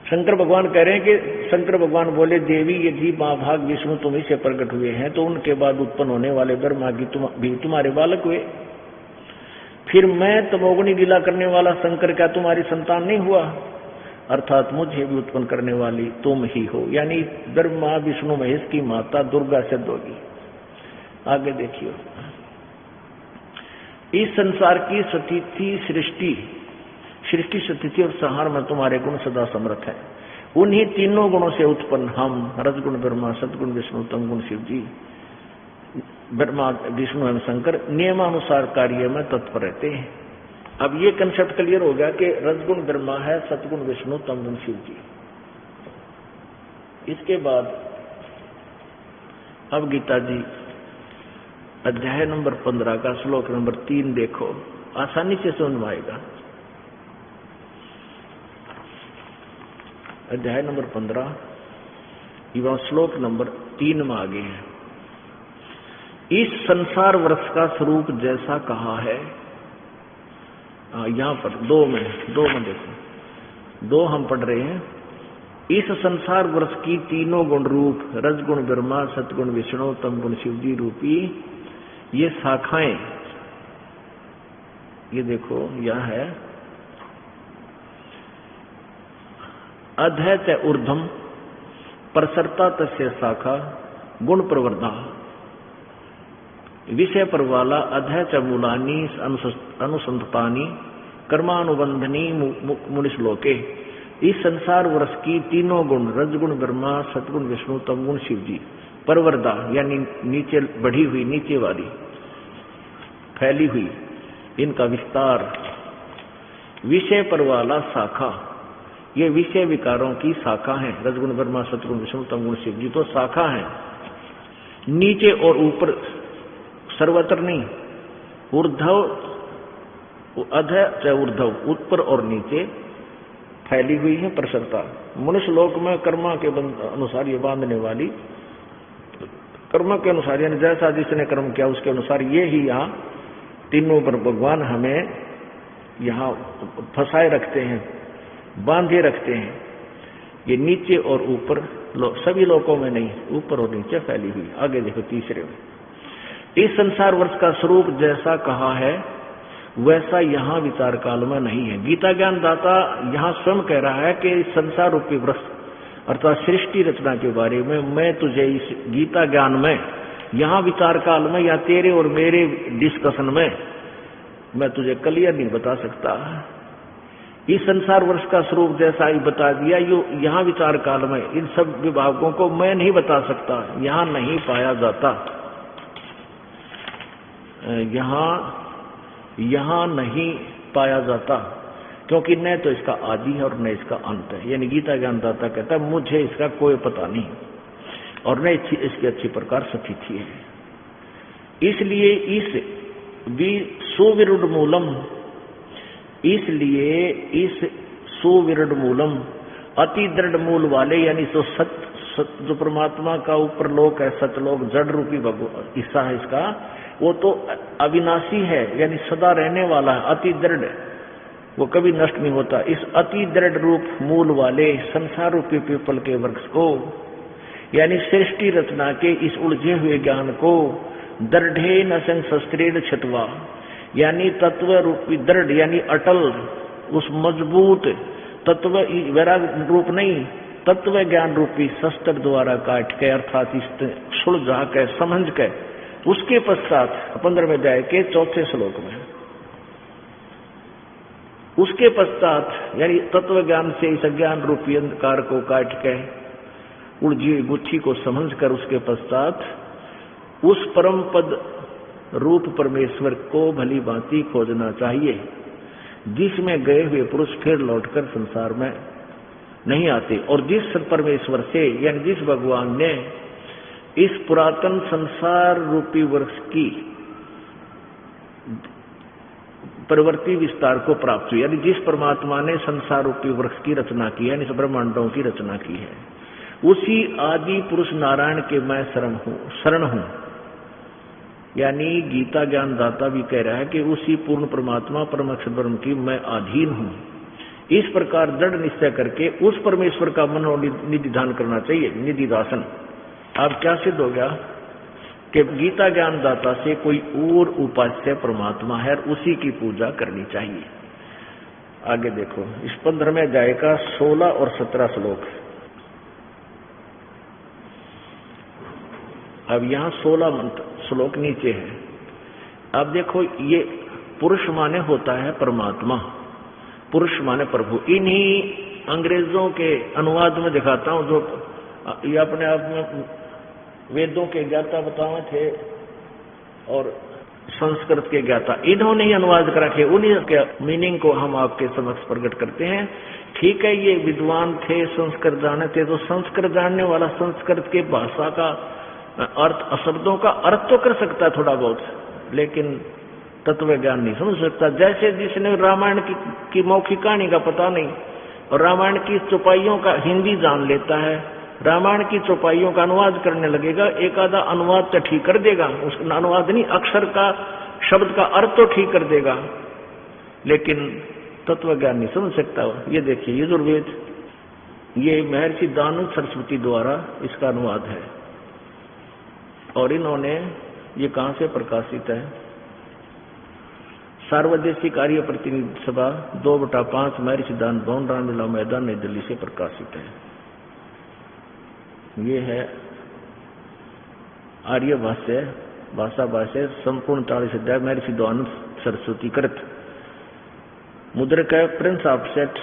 शंकर भगवान कह रहे हैं कि शंकर भगवान बोले देवी यदि महाभाग विष्णु तुम ही से प्रकट हुए हैं तो उनके बाद उत्पन्न होने वाले ब्रह्मा भी तुम्हारे बालक हुए। फिर मैं तमोगुणी लीला करने वाला शंकर क्या तुम्हारी संतान नहीं हुआ? अर्थात मुझे भी उत्पन्न करने वाली तुम ही हो, यानी ब्रह्मा विष्णु महेश की माता दुर्गा सिद्ध होगी। आगे देखिए, इस संसार की स्थिति सृष्टि स्थिति और संहार में तुम्हारे गुण सदा समर्थ है। उन्हीं तीनों गुणों से उत्पन्न हम रजगुण ब्रह्मा सतगुण विष्णु तमगुण शिव जी, ब्रह्मा विष्णु एवं शंकर नियमानुसार कार्य में तत्पर रहते हैं। अब ये कंसेप्ट क्लियर हो गया कि रजगुण ब्रह्मा है, सतगुण विष्णु तमगुण शिव जी। इसके बाद अब गीता जी अध्याय नंबर 15 का श्लोक नंबर 3 देखो, आसानी से समझ में आएगा। अध्याय नंबर 15 एवं श्लोक नंबर 3 में आगे है। इस संसार वृक्ष का स्वरूप जैसा कहा है, यहां पर 2 में देखो, 2 हम पढ़ रहे हैं। इस संसार वृक्ष की तीनों गुण रूप रजगुण ब्रह्मा सतगुण विष्णु तमगुण शिव जी रूपी ये शाखाएं, ये देखो यह है अधै च ऊर्ध्वम प्रसरता तस्य शाखा गुण प्रवर्धा विषय परवाला अधै च मूलानी अनुसंधानी कर्मानुबंधनी मुनिश्लोके। इस संसार वृक्ष की तीनों गुण रजगुण ब्रह्मा सतगुण विष्णु तमगुण शिव जी परवर्धा यानी नीचे बढ़ी हुई, नीचे वाली फैली हुई, इनका विस्तार। विषय परवाला शाखा, ये विषय विकारों की शाखा है। रजगुण ब्रह्मा सतगुण विष्णु तमगुण शिव जी तो शाखा है, नीचे और ऊपर सर्वत्र नहीं। ऊर्ध्व अधः च ऊर्ध्व, ऊपर और नीचे फैली हुई है प्रसरता। मनुष्य लोक में कर्मा के अनुसार ये बांधने वाली, कर्म के अनुसार यानी जैसा जिसने कर्म किया उसके अनुसार ये ही यहाँ तीनों पर भगवान हमें यहाँ फंसाए रखते हैं, बांधे रखते हैं। ये नीचे और ऊपर सभी लोकों में नहीं, ऊपर और नीचे फैली हुई। आगे देखो तीसरे में, इस संसार वर्ष का स्वरूप जैसा कहा है वैसा यहाँ विचार काल में नहीं है। गीता ज्ञान दाता यहाँ स्वयं कह रहा है कि संसार रूपी वृक्ष अर्थात सृष्टि रचना के बारे में मैं तुझे इस गीता ज्ञान में यहाँ विचार काल में या तेरे और मेरे डिस्कशन में मैं तुझे क्लियर नहीं बता सकता। इस संसार वर्ष का स्वरूप जैसा ही बता दिया, यो यहाँ विचार काल में इन सब विभागों को मैं नहीं बता सकता, यहाँ नहीं पाया जाता, यहाँ नहीं पाया जाता, क्योंकि न तो इसका आदि है और न इसका अंत है। यानी गीता ज्ञानदाता कहता है मुझे इसका कोई पता नहीं और न इसकी अच्छी प्रकार स्थिति है। इसलिए इस सुविरुद्ध मूलम, इसलिए इस सुविरुद्ध मूलम अति दृढ़ मूल वाले यानी तो जो परमात्मा का ऊपर लोक है, सतलोक जड़ रूपी हिस्सा है इसका, वो तो अविनाशी है यानी सदा रहने वाला है, अति दृढ़ वो कभी नष्ट नहीं होता। इस अति दृढ़ रूप मूल वाले संसार रूपी पीपल के वृक्ष को, यानी सृष्टि रचना के इस उलझे हुए ज्ञान को, दृढ़े नसंग शस्त्रेण छित्वा, यानी तत्व रूपी दृढ़ यानी अटल, उस मजबूत तत्व वैराग रूप नहीं, तत्व ज्ञान रूपी शस्त्र द्वारा काट के, अर्थात इस सुलझा के समझ के, उसके पश्चात 15वें अध्याय के 4 श्लोक में, उसके पश्चात यानी तत्व ज्ञान से इस अज्ञान रूपी अंधकार को काट के उलझी हुई गुत्थी को समझकर उसके पश्चात उस परम पद रूप परमेश्वर को भली भांति खोजना चाहिए, जिसमें गए हुए पुरुष फिर लौटकर संसार में नहीं आते, और जिस परमेश्वर से यानी जिस भगवान ने इस पुरातन संसार रूपी वृक्ष की प्रवृत्ति विस्तार को प्राप्त हुई, यानी जिस परमात्मा ने संसार रूपी वृक्ष की रचना की है, यानी ब्रह्मांडों की रचना की है, उसी आदि पुरुष नारायण के मैं शरण हूं। यानी गीता ज्ञान दाता भी कह रहा है कि उसी पूर्ण परमात्मा परम अक्षर ब्रह्म की मैं अधीन हूं। इस प्रकार दृढ़ निश्चय करके उस परमेश्वर का मनोनिधि ध्यान करना चाहिए, निधि दासन। अब क्या सिद्ध हो गया कि गीता ज्ञान दाता से कोई और उपास्य परमात्मा है, उसी की पूजा करनी चाहिए। आगे देखो इस 15वें अध्याय का 16 और 17 श्लोक। अब यहाँ 16 श्लोक नीचे है। अब देखो ये पुरुष माने होता है परमात्मा, पुरुष माने प्रभु। इन्हीं अंग्रेजों के अनुवाद में दिखाता हूं, जो ये अपने आप में वेदों के ज्ञाता बताए थे और संस्कृत के ज्ञाता, इन्होंने ही अनुवाद कर रखे, उन्हीं के मीनिंग को हम आपके समक्ष प्रकट करते हैं। ठीक है, ये विद्वान थे, संस्कृत जाने थे, तो संस्कृत जानने वाला संस्कृत के भाषा का अर्थ, शब्दों का अर्थ तो कर सकता है थोड़ा बहुत, लेकिन तत्व ज्ञान नहीं समझ सकता। जैसे जिसने रामायण की मौखिक कहानी का पता नहीं और रामायण की चौपाइयों का हिंदी जान लेता है, रामायण की चौपाइयों का अनुवाद करने लगेगा, एक आधा अनुवाद तो ठीक कर देगा, उसका अनुवाद नहीं, अक्षर का शब्द का अर्थ तो ठीक कर देगा, लेकिन तत्व ज्ञान नहीं समझ सकता। ये देखिए यजुर्वेद, ये महर्षि दानव सरस्वती द्वारा इसका अनुवाद है, और इन्होंने ये कहां से प्रकाशित है? सार्वदेशिक आर्य प्रतिनिधि सभा 2/5 महर्षि दान भवन, रामलीला मैदान, नई दिल्ली से प्रकाशित है। ये है आर्य भाष्य, भाषा भाष्य, संपूर्ण 40 अध्याय, महर्षि दानव सरस्वती कृत। मुद्रक है Prince offset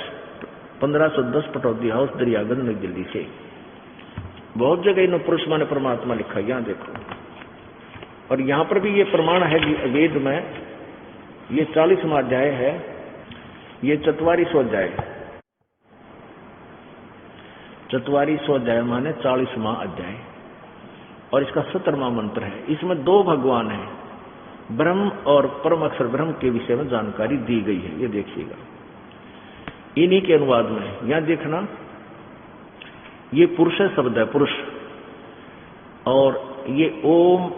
1510, Pataudi house, Daryaganj, नई दिल्ली से। बहुत जगह इन्होंने पुरुष माने परमात्मा लिखा, यहां देखो, और यहां पर भी ये प्रमाण है वेद में। ये 40वां अध्याय है, ये 44वां अध्याय, 44वां अध्याय माने 40वां अध्याय, और इसका 17वां मंत्र है। इसमें 2 भगवान है, ब्रह्म और परम अक्षर ब्रह्म के विषय में जानकारी दी गई है। ये देखिएगा इन्हीं के अनुवाद में, यहां देखना, ये पुरुष शब्द है, पुरुष, और ये ओम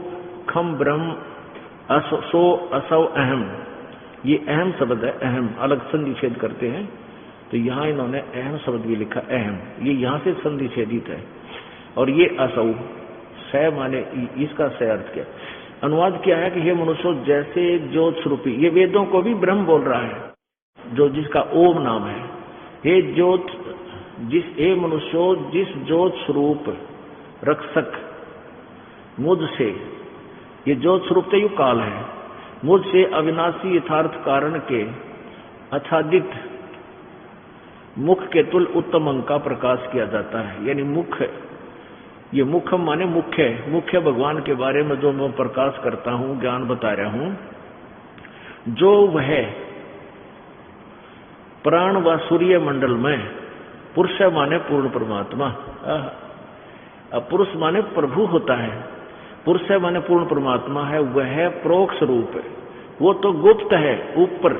खम ब्रह्म असो असौ अहम, ये अहम शब्द है, अहम अलग संधि छेद करते हैं, तो यहां इन्होंने अहम शब्द भी लिखा, अहम, ये यहां से संधि छेदित है, और ये असौ स माने इसका स अर्थ क्या, अनुवाद क्या है कि हे मनुष्य जैसे ज्योत स्वरूपी, ये वेदों को भी ब्रह्म बोल रहा है, जो जिसका ओम नाम है, हे ज्योत, जिस हे मनुष्यो जिस ज्योत स्वरूप रक्षक मुझसे, ये ज्योत स्वरूप तो युग काल है, मुझसे अविनाशी यथार्थ कारण के आच्छादित मुख के तुल उत्तम अंग का प्रकाश किया जाता है। यानी मुख, ये मुख माने मुख्य, मुख्य भगवान के बारे में जो मैं प्रकाश करता हूं, ज्ञान बता रहा हूं, जो वह प्राण व सूर्य मंडल में, पुरुष माने पूर्ण परमात्मा, पुरुष माने प्रभु होता है, पुरुष माने पूर्ण परमात्मा है, वह प्रोक्ष रूप है, वो तो गुप्त है, ऊपर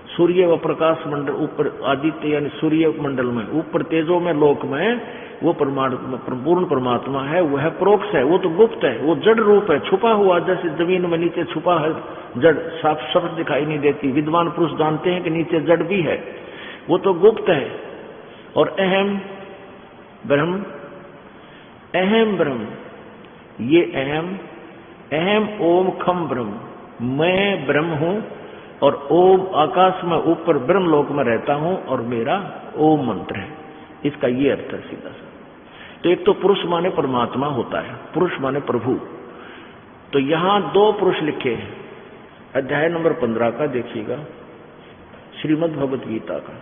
सूर्य व प्रकाश मंडल, ऊपर आदित्य यानी सूर्य मंडल में, ऊपर तेजो में लोक में वो परमात्मा पूर्ण परमात्मा है, वो है प्रोक्ष है, वो तो गुप्त है, वो जड़ रूप है, छुपा हुआ, जैसे जमीन में नीचे छुपा है जड़ साफ साफ दिखाई नहीं देती। विद्वान पुरुष जानते हैं कि नीचे जड़ भी है, वो तो गुप्त है। और अहम ब्रह्म, अहम ब्रह्म, ये अहम ओम खम ब्रह्म, मैं ब्रह्म हूं और ओम आकाश में ऊपर ब्रह्म लोक में रहता हूं और मेरा ओम मंत्र है। इसका ये अर्थ है सीधा सा। तो एक तो पुरुष माने परमात्मा होता है, पुरुष माने प्रभु। तो यहां दो पुरुष लिखे हैं। अध्याय नंबर 15 का देखिएगा, श्रीमद् भगवत गीता का।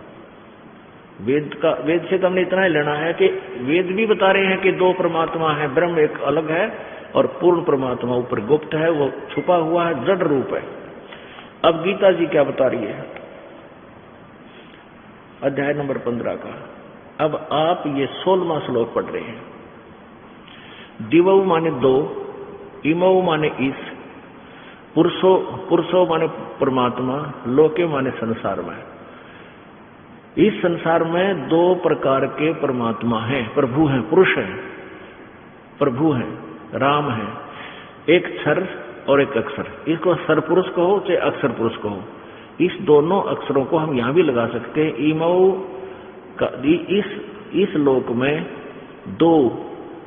वेद से तो हमने इतना ही लेना है कि वेद भी बता रहे हैं कि दो परमात्मा है, ब्रह्म एक अलग है और पूर्ण परमात्मा ऊपर गुप्त है, वो छुपा हुआ है, जड़ रूप है। अब गीता जी क्या बता रही है, अध्याय नंबर 15 का। अब आप ये 16वां श्लोक पढ़ रहे हैं। दिवौ माने दो, इमौ माने इस, पुरुषो माने परमात्मा, लोके माने संसार में। इस संसार में दो प्रकार के परमात्मा हैं, प्रभु हैं, पुरुष हैं, प्रभु हैं, राम हैं। एक क्षर और एक अक्षर, इसको सर पुरुष कहो चाहे अक्षर पुरुष कहो। इस दोनों अक्षरों को हम यहां भी लगा सकते हैं। इमौ का इस लोक में दो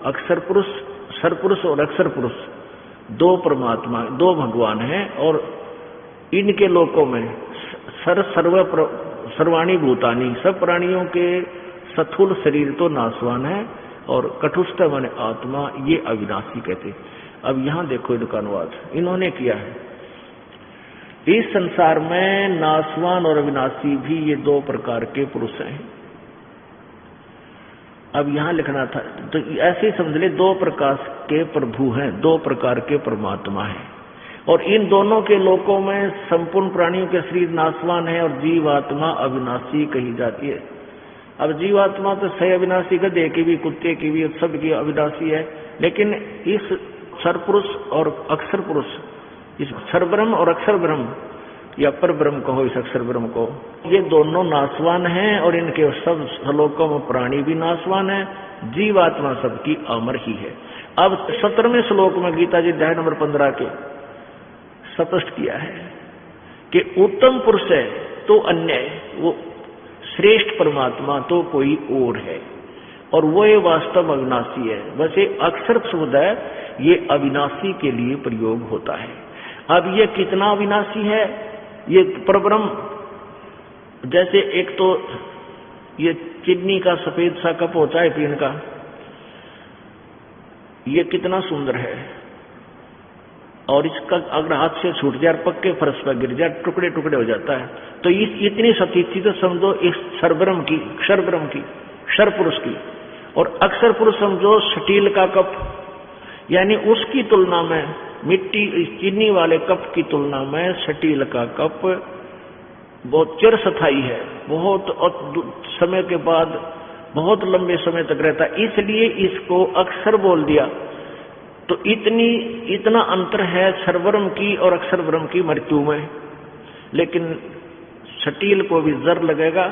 अक्षर पुरुष, सर पुरुष और अक्षर पुरुष, दो परमात्मा, दो भगवान हैं। और इनके लोकों में सर्वाणी भूतानी, सब प्राणियों के स्थूल शरीर तो नाशवान है और कटुस्थ माने आत्मा, ये अविनाशी कहते। अब यहां देखो इनका अनुवाद इन्होंने किया है। इस संसार में नाशवान और अविनाशी भी ये दो प्रकार के पुरुष हैं। अब यहां लिखना था तो ऐसे ही समझ ले, दो प्रकार के प्रभु हैं, दो प्रकार के परमात्मा हैं। और इन दोनों के लोकों में संपूर्ण प्राणियों के शरीर नाशवान है और जीवात्मा अविनाशी कही जाती है। अब जीवात्मा तो सही अविनाशी, गधे की भी, कुत्ते की भी, सब की अविनाशी है। लेकिन इस क्षर पुरुष और अक्षर पुरुष, इस क्षर ब्रह्म और अक्षर ब्रह्म या पर ब्रह्म कहो, इस अक्षर ब्रह्म को, ये दोनों नाशवान हैं और इनके सब श्लोकों में प्राणी भी नाशवान है, जीवात्मा सबकी अमर ही है। अब 17वें श्लोक में गीता जी अध्याय नंबर 15 के स्पष्ट किया है कि उत्तम पुरुष है तो अन्य, वो श्रेष्ठ परमात्मा तो कोई और है और वो ये वास्तव अविनाशी है। वैसे अक्षर शब्द है, ये अविनाशी के लिए प्रयोग होता है। अब ये कितना अविनाशी है, ये परब्रह्म, जैसे एक तो ये चीनी का सफेद सा कप होता है पीने का, ये कितना सुंदर है और इसका अगर हाथ से छूट जाए, पक्के फर्श पर गिर जाए, टुकड़े टुकड़े हो जाता है। तो इतनी सतीथी तो समझो इस क्षरब्रह्म की, क्षरब्रह्म की, क्षर पुरुष की। और अक्षर पुरुष समझो स्टील का कप, यानी उसकी तुलना में, मिट्टी चीनी वाले कप की तुलना में स्टील का कप बहुत चिरस्थायी है, बहुत समय के बाद बहुत लंबे समय तक रहता है, इसलिए इसको अक्षर बोल दिया। तो इतना अंतर है क्षरब्रह्म की और अक्षर ब्रह्म की मृत्यु में। लेकिन स्टील को भी जर लगेगा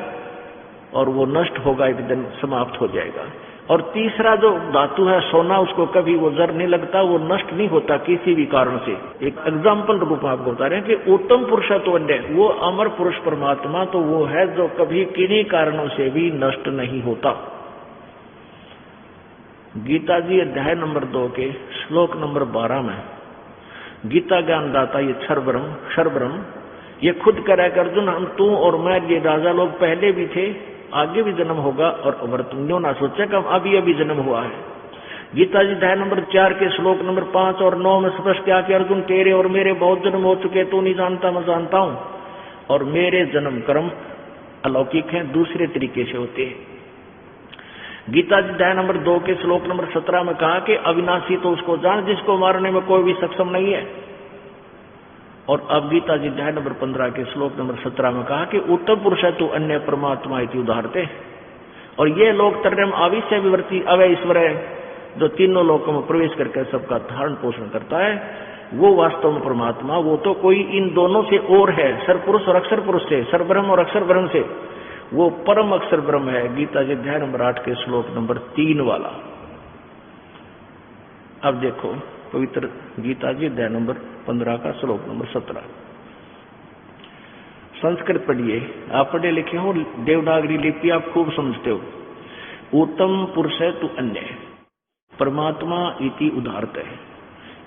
और वो नष्ट होगा, एक दिन समाप्त हो जाएगा। और तीसरा जो धातु है सोना, उसको कभी वो जर नहीं लगता, वो नष्ट नहीं होता किसी भी कारण से। एक एग्जाम्पल रूप में आपको बता रहे हैं कि उत्तम पुरुष तो अन्य, वो अमर पुरुष परमात्मा तो वो है जो कभी किन्हीं कारणों से भी नष्ट नहीं होता। गीता जी अध्याय नंबर 2 के श्लोक नंबर 12 में गीता ज्ञानदाता ये क्षर ब्रह्म ये खुद कह रहा है कि अर्जुन, हम तू और मैं, ये राजा लोग पहले भी थे, आगे भी जन्म होगा और वर्तमान ना सोचा कि अभी जन्म हुआ है। गीता जी अध्याय नंबर 4 के श्लोक नंबर 5 और 9 में स्पष्ट किया कि अर्जुन, तेरे और मेरे बहुत जन्म हो चुके, तू नहीं जानता, मैं जानता हूं, और मेरे जन्म कर्म अलौकिक हैं, दूसरे तरीके से होते हैं। गीता जी अध्याय नंबर 2 के श्लोक नंबर 17 में कहा कि अविनाशी तो उसको जान जिसको मारने में कोई भी सक्षम नहीं है। और अब गीता जी अध्याय नंबर 15 के श्लोक नंबर 17 में कहा कि उत्तम पुरुष है तो अन्य परमात्मा इति उदाहरते। और ये लोग तरम आविश्य विवर्ती अवय ईश्वर है, जो तीनों लोकों में प्रवेश करके सबका धारण पोषण करता है, वो वास्तव में परमात्मा, वो तो कोई इन दोनों से और है, सर पुरुष और अक्षर पुरुष से, सर ब्रह्म और अक्षर ब्रह्म से। वो परम अक्षर ब्रह्म है। गीता जी अध्याय नंबर 8 के श्लोक नंबर 3 वाला। अब देखो पवित्र गीता जी अध्याय नंबर 15 का श्लोक नंबर 17। संस्कृत पढ़िए, आप पढ़े लिखे हो, देवनागरी लिपि आप खूब समझते हो। उत्तम पुरुष है तू अन्य, परमात्मा इति उदाहरत है,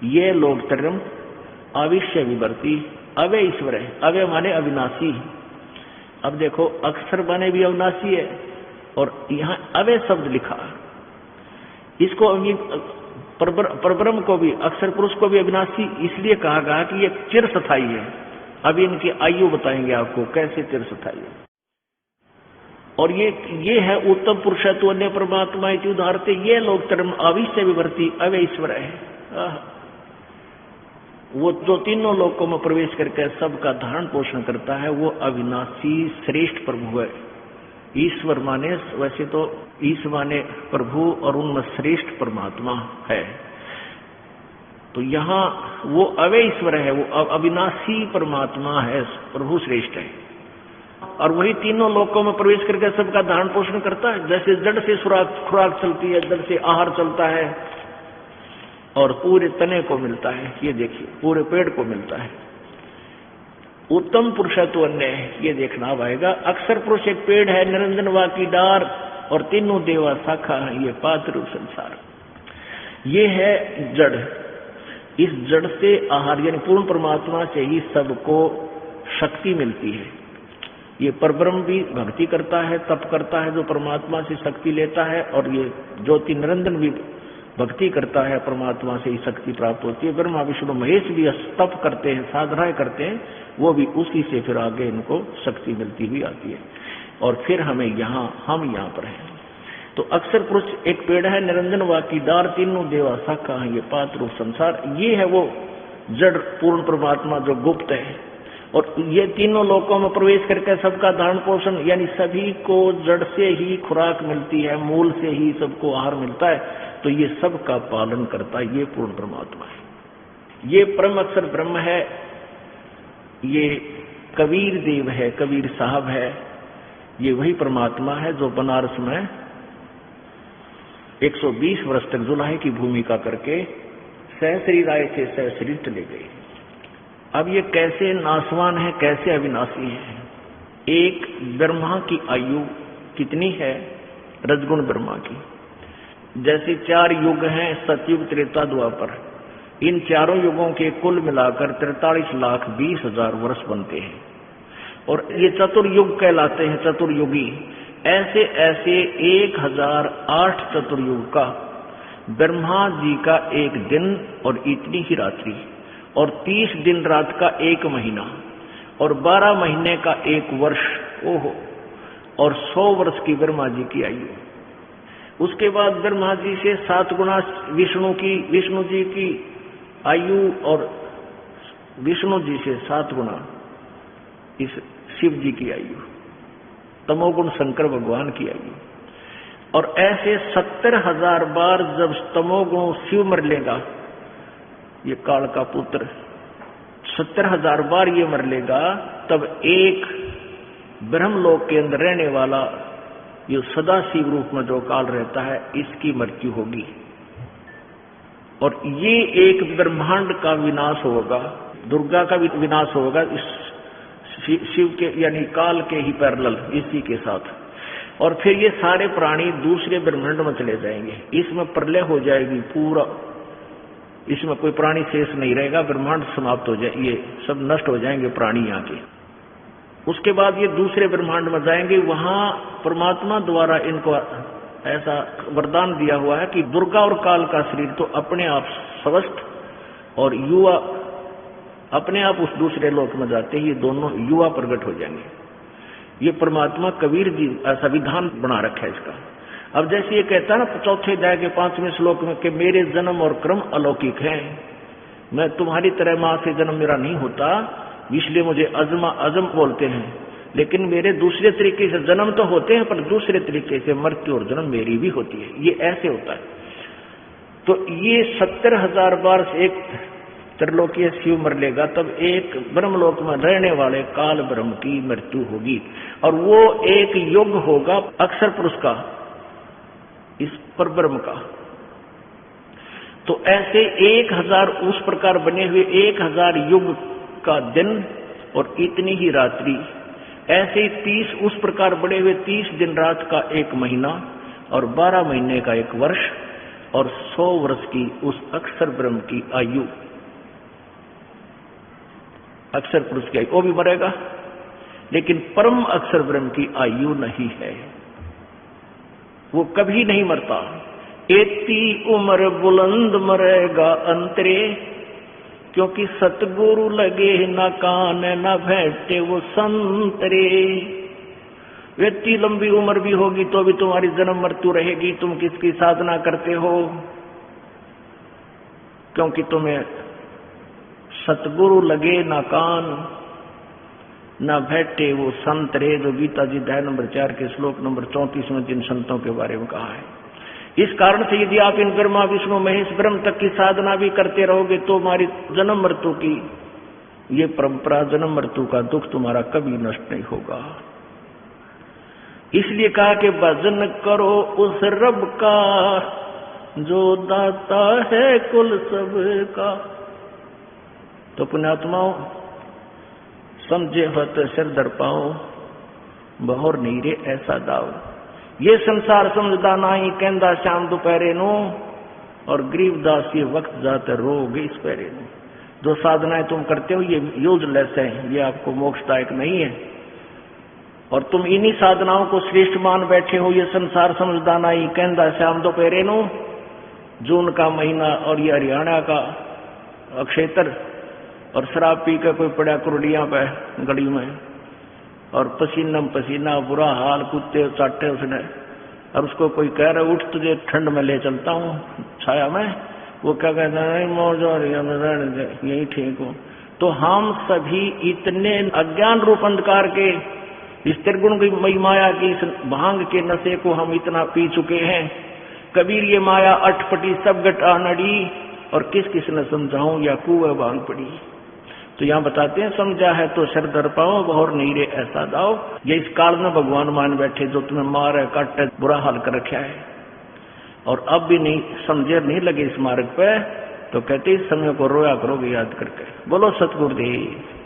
ये लोकतरम अविश्य विवर्ती, अव्यय ईश्वर है। अव्यय माने अविनाशी। अब देखो अक्षर माने भी अविनाशी है और यहाँ अव्यय शब्द लिखा, इसको अभी परब्रह्म को भी, अक्षर पुरुष को भी अविनाशी इसलिए कहा गया कि ये चिरस्थायी है। अभी इनकी आयु बताएंगे आपको कैसे चिरस्थायी है। और ये है उत्तम पुरुष है तो अन्य परमात्मा इति उदाहरत, ये लोग term अविश्य विवर्ती अव्यय ईश्वर है। वो जो तीनों लोकों में प्रवेश करके सबका धारण पोषण करता है, वो अविनाशी श्रेष्ठ प्रभु है। ईश्वर माने वैसे तो ईश्वर माने प्रभु और उनमें श्रेष्ठ परमात्मा है। तो यहाँ वो अव्यय ईश्वर है, वो अविनाशी परमात्मा है, प्रभु श्रेष्ठ है। और वही तीनों लोकों में प्रवेश करके सबका धारण पोषण करता है। जैसे जड़ से खुराक चलती है, जड़ से आहार चलता है और पूरे तने को मिलता है, ये देखिए पूरे पेड़ को मिलता है। उत्तम पुरुष तो अन्य है, ये देखना अब आएगा। अक्षर पुरुष एक पेड़ है, निरंजन वा की डार और तीनों देवा शाखा है, ये पात्र संसार। ये है जड़, इस जड़ से आहार यानी पूर्ण परमात्मा से ही सबको शक्ति मिलती है। ये परब्रह्म भी भक्ति करता है, तप करता है, जो परमात्मा से शक्ति लेता है, और ये ज्योति निरंजन भी भक्ति करता है, परमात्मा से ही शक्ति प्राप्त होती है। ब्रह्मा विष्णु महेश भी तप करते हैं, साधनाएं करते हैं, वो भी उसी से फिर आगे इनको शक्ति मिलती हुई आती है। और फिर हम यहाँ पर हैं। तो अक्षर पुरुष एक पेड़ है, निरंजन वाकी डार, तीनों देवा शाखा है, ये पात्र संसार। ये है वो जड़ पूर्ण परमात्मा जो गुप्त है। और ये तीनों लोकों में प्रवेश करके सबका धारण पोषण, यानी सभी को जड़ से ही खुराक मिलती है, मूल से ही सबको आहार मिलता है, तो ये सबका पालन करता है, ये पूर्ण परमात्मा है। ये परम अक्षर ब्रह्म है, ये कबीर देव है, कबीर साहब है। ये वही परमात्मा है जो बनारस में 120 वर्ष तक जुलाहे की भूमिका करके सहशरीर आए थे, सहशरीर चले गए। अब ये कैसे नासवान है, कैसे अविनाशी है। एक ब्रह्मा की आयु कितनी है, रजगुण ब्रह्मा की। जैसे 4 युग हैं, सतयुग, त्रेता, द्वापर, इन चारों युगों के कुल मिलाकर 43,20,000 वर्ष बनते हैं। और ये चतुर्युग कहलाते हैं, चतुर्युगी। ऐसे ऐसे 1008 चतुर्युग का ब्रह्मा जी का एक दिन और इतनी ही रात्रि, और 30 दिन रात का 1 महीना, और 12 महीने का 1 वर्ष, ओहो, और 100 वर्ष की ब्रह्मा जी की आयु। उसके बाद ब्रह्मा जी से 7 गुना विष्णु जी की आयु, और विष्णु जी से 7 गुना इस शिव जी की आयु, तमोगुण शंकर भगवान की आयु। और ऐसे 70,000 बार जब तमोगुण शिव मर लेगा, ये काल का पुत्र 70,000 बार ये मर लेगा, तब एक ब्रह्मलोक के अंदर रहने वाला ये सदा शिव रूप में जो काल रहता है, इसकी मृत्यु होगी। और ये एक ब्रह्मांड का विनाश होगा, दुर्गा का विनाश होगा, इस शिव के यानी काल के ही पैरेलल इसी के साथ। और फिर ये सारे प्राणी दूसरे ब्रह्मांड में चले जाएंगे, इसमें प्रलय हो जाएगी पूरा, इसमें कोई प्राणी शेष नहीं रहेगा, ब्रह्मांड समाप्त हो जाए, ये सब नष्ट हो जाएंगे प्राणी यहाँ के। उसके बाद ये दूसरे ब्रह्मांड में जाएंगे, वहां परमात्मा द्वारा इनको ऐसा वरदान दिया हुआ है कि दुर्गा और काल का शरीर तो अपने आप स्वस्थ और युवा अपने आप उस दूसरे लोक में जाते ही ये दोनों युवा प्रकट हो जाएंगे। ये परमात्मा कबीर जी ऐसा विधान बना रखा है इसका। अब जैसे ये कहता है ना 4 अध्याय के 5वें श्लोक में कि मेरे जन्म और क्रम अलौकिक हैं, मैं तुम्हारी तरह मां से जन्म मेरा नहीं होता, इसलिए मुझे अजम बोलते हैं, लेकिन मेरे दूसरे तरीके से जन्म तो होते हैं, पर दूसरे तरीके से मृत्यु और जन्म मेरी भी होती है, ये ऐसे होता है। तो ये 70,000 बार से एक त्रिलोकीय शिव मर लेगा, तब एक ब्रह्मलोक में रहने वाले काल ब्रह्म की मृत्यु होगी। और वो एक युग होगा अक्षर पुरुष का, इस परब्रह्म का। तो ऐसे 1000 उस प्रकार बने हुए 1000 युग का दिन और इतनी ही रात्रि, ऐसे 30 उस प्रकार बड़े हुए 30 दिन रात का एक महीना और 12 महीने का एक वर्ष और 100 वर्ष की उस अक्षर ब्रह्म की आयु, अक्षर पुरुष की आयु, वो भी मरेगा, लेकिन परम अक्षर ब्रह्म की आयु नहीं है, वो कभी नहीं मरता। एती उम्र बुलंद मरेगा अंतरे, क्योंकि सतगुरु लगे न कान न भेंटे वो संतरे। इतनी लंबी उम्र भी होगी तो भी तुम्हारी जन्म मृत्यु रहेगी, तुम किसकी साधना करते हो? क्योंकि तुम्हें सतगुरु लगे न कान न बैठे वो संतरे, जो गीता जी अध्याय नंबर 4 के श्लोक नंबर 34 में जिन संतों के बारे में कहा है। इस कारण से यदि आप इन ब्रह्मा विष्णु महेश ब्रह्म तक की साधना भी करते रहोगे तो हमारी जन्म मृत्यु की ये परंपरा, जन्म मृत्यु का दुख तुम्हारा कभी नष्ट नहीं होगा। इसलिए कहा कि भजन करो उस रब का जो दाता है कुल सब का। तो पुण्यात्माओं, समझे हो तो सिर धर पाओ, बहुर नीरे ऐसा दाव। ये संसार समझदा नाही कहंदा शाम दोपहरे नो, और गरीबदास ये वक्त जाते रोगे इस पैरे नो। जो साधनाएं तुम करते हो ये यूजलेस है, ये आपको मोक्षदायक नहीं है, और तुम इन्हीं साधनाओं को श्रेष्ठ मान बैठे हो। ये संसार समझदा नाही कहंदा शाम दोपहरे नो, जून का महीना और ये हरियाणा का अक्षेत्र, और शराब पी कर कोई पड़ा कुरडिया पे गली में, और पसीना पसीना बुरा हाल, कुत्ते चाटे उसने, और उसको कोई कह रहा उठ तुझे ठंड में ले चलता हूँ छाया में, वो क्या कहता है मौज और यही ठीक हो। तो हम सभी इतने अज्ञान रूप अंधकार के इस त्रिगुण की मई माया की इस भांग के नशे को हम इतना पी चुके हैं। कबीर ये माया अटपटी सब गटा नड़ी, और किस किस ने समझाऊं या कुएं भांग पड़ी। तो यहाँ बताते हैं समझा है तो सिर धर पाओ, बहुर नीरे ऐसा दाओ। ये इस काल में भगवान मान बैठे जो तुम्हें मारे काटे बुरा हाल कर रखा है, और अब भी नहीं समझे नहीं लगे इस मार्ग पे, तो कहते इस समय को रोया करोगे याद करके। बोलो सतगुरुदेव।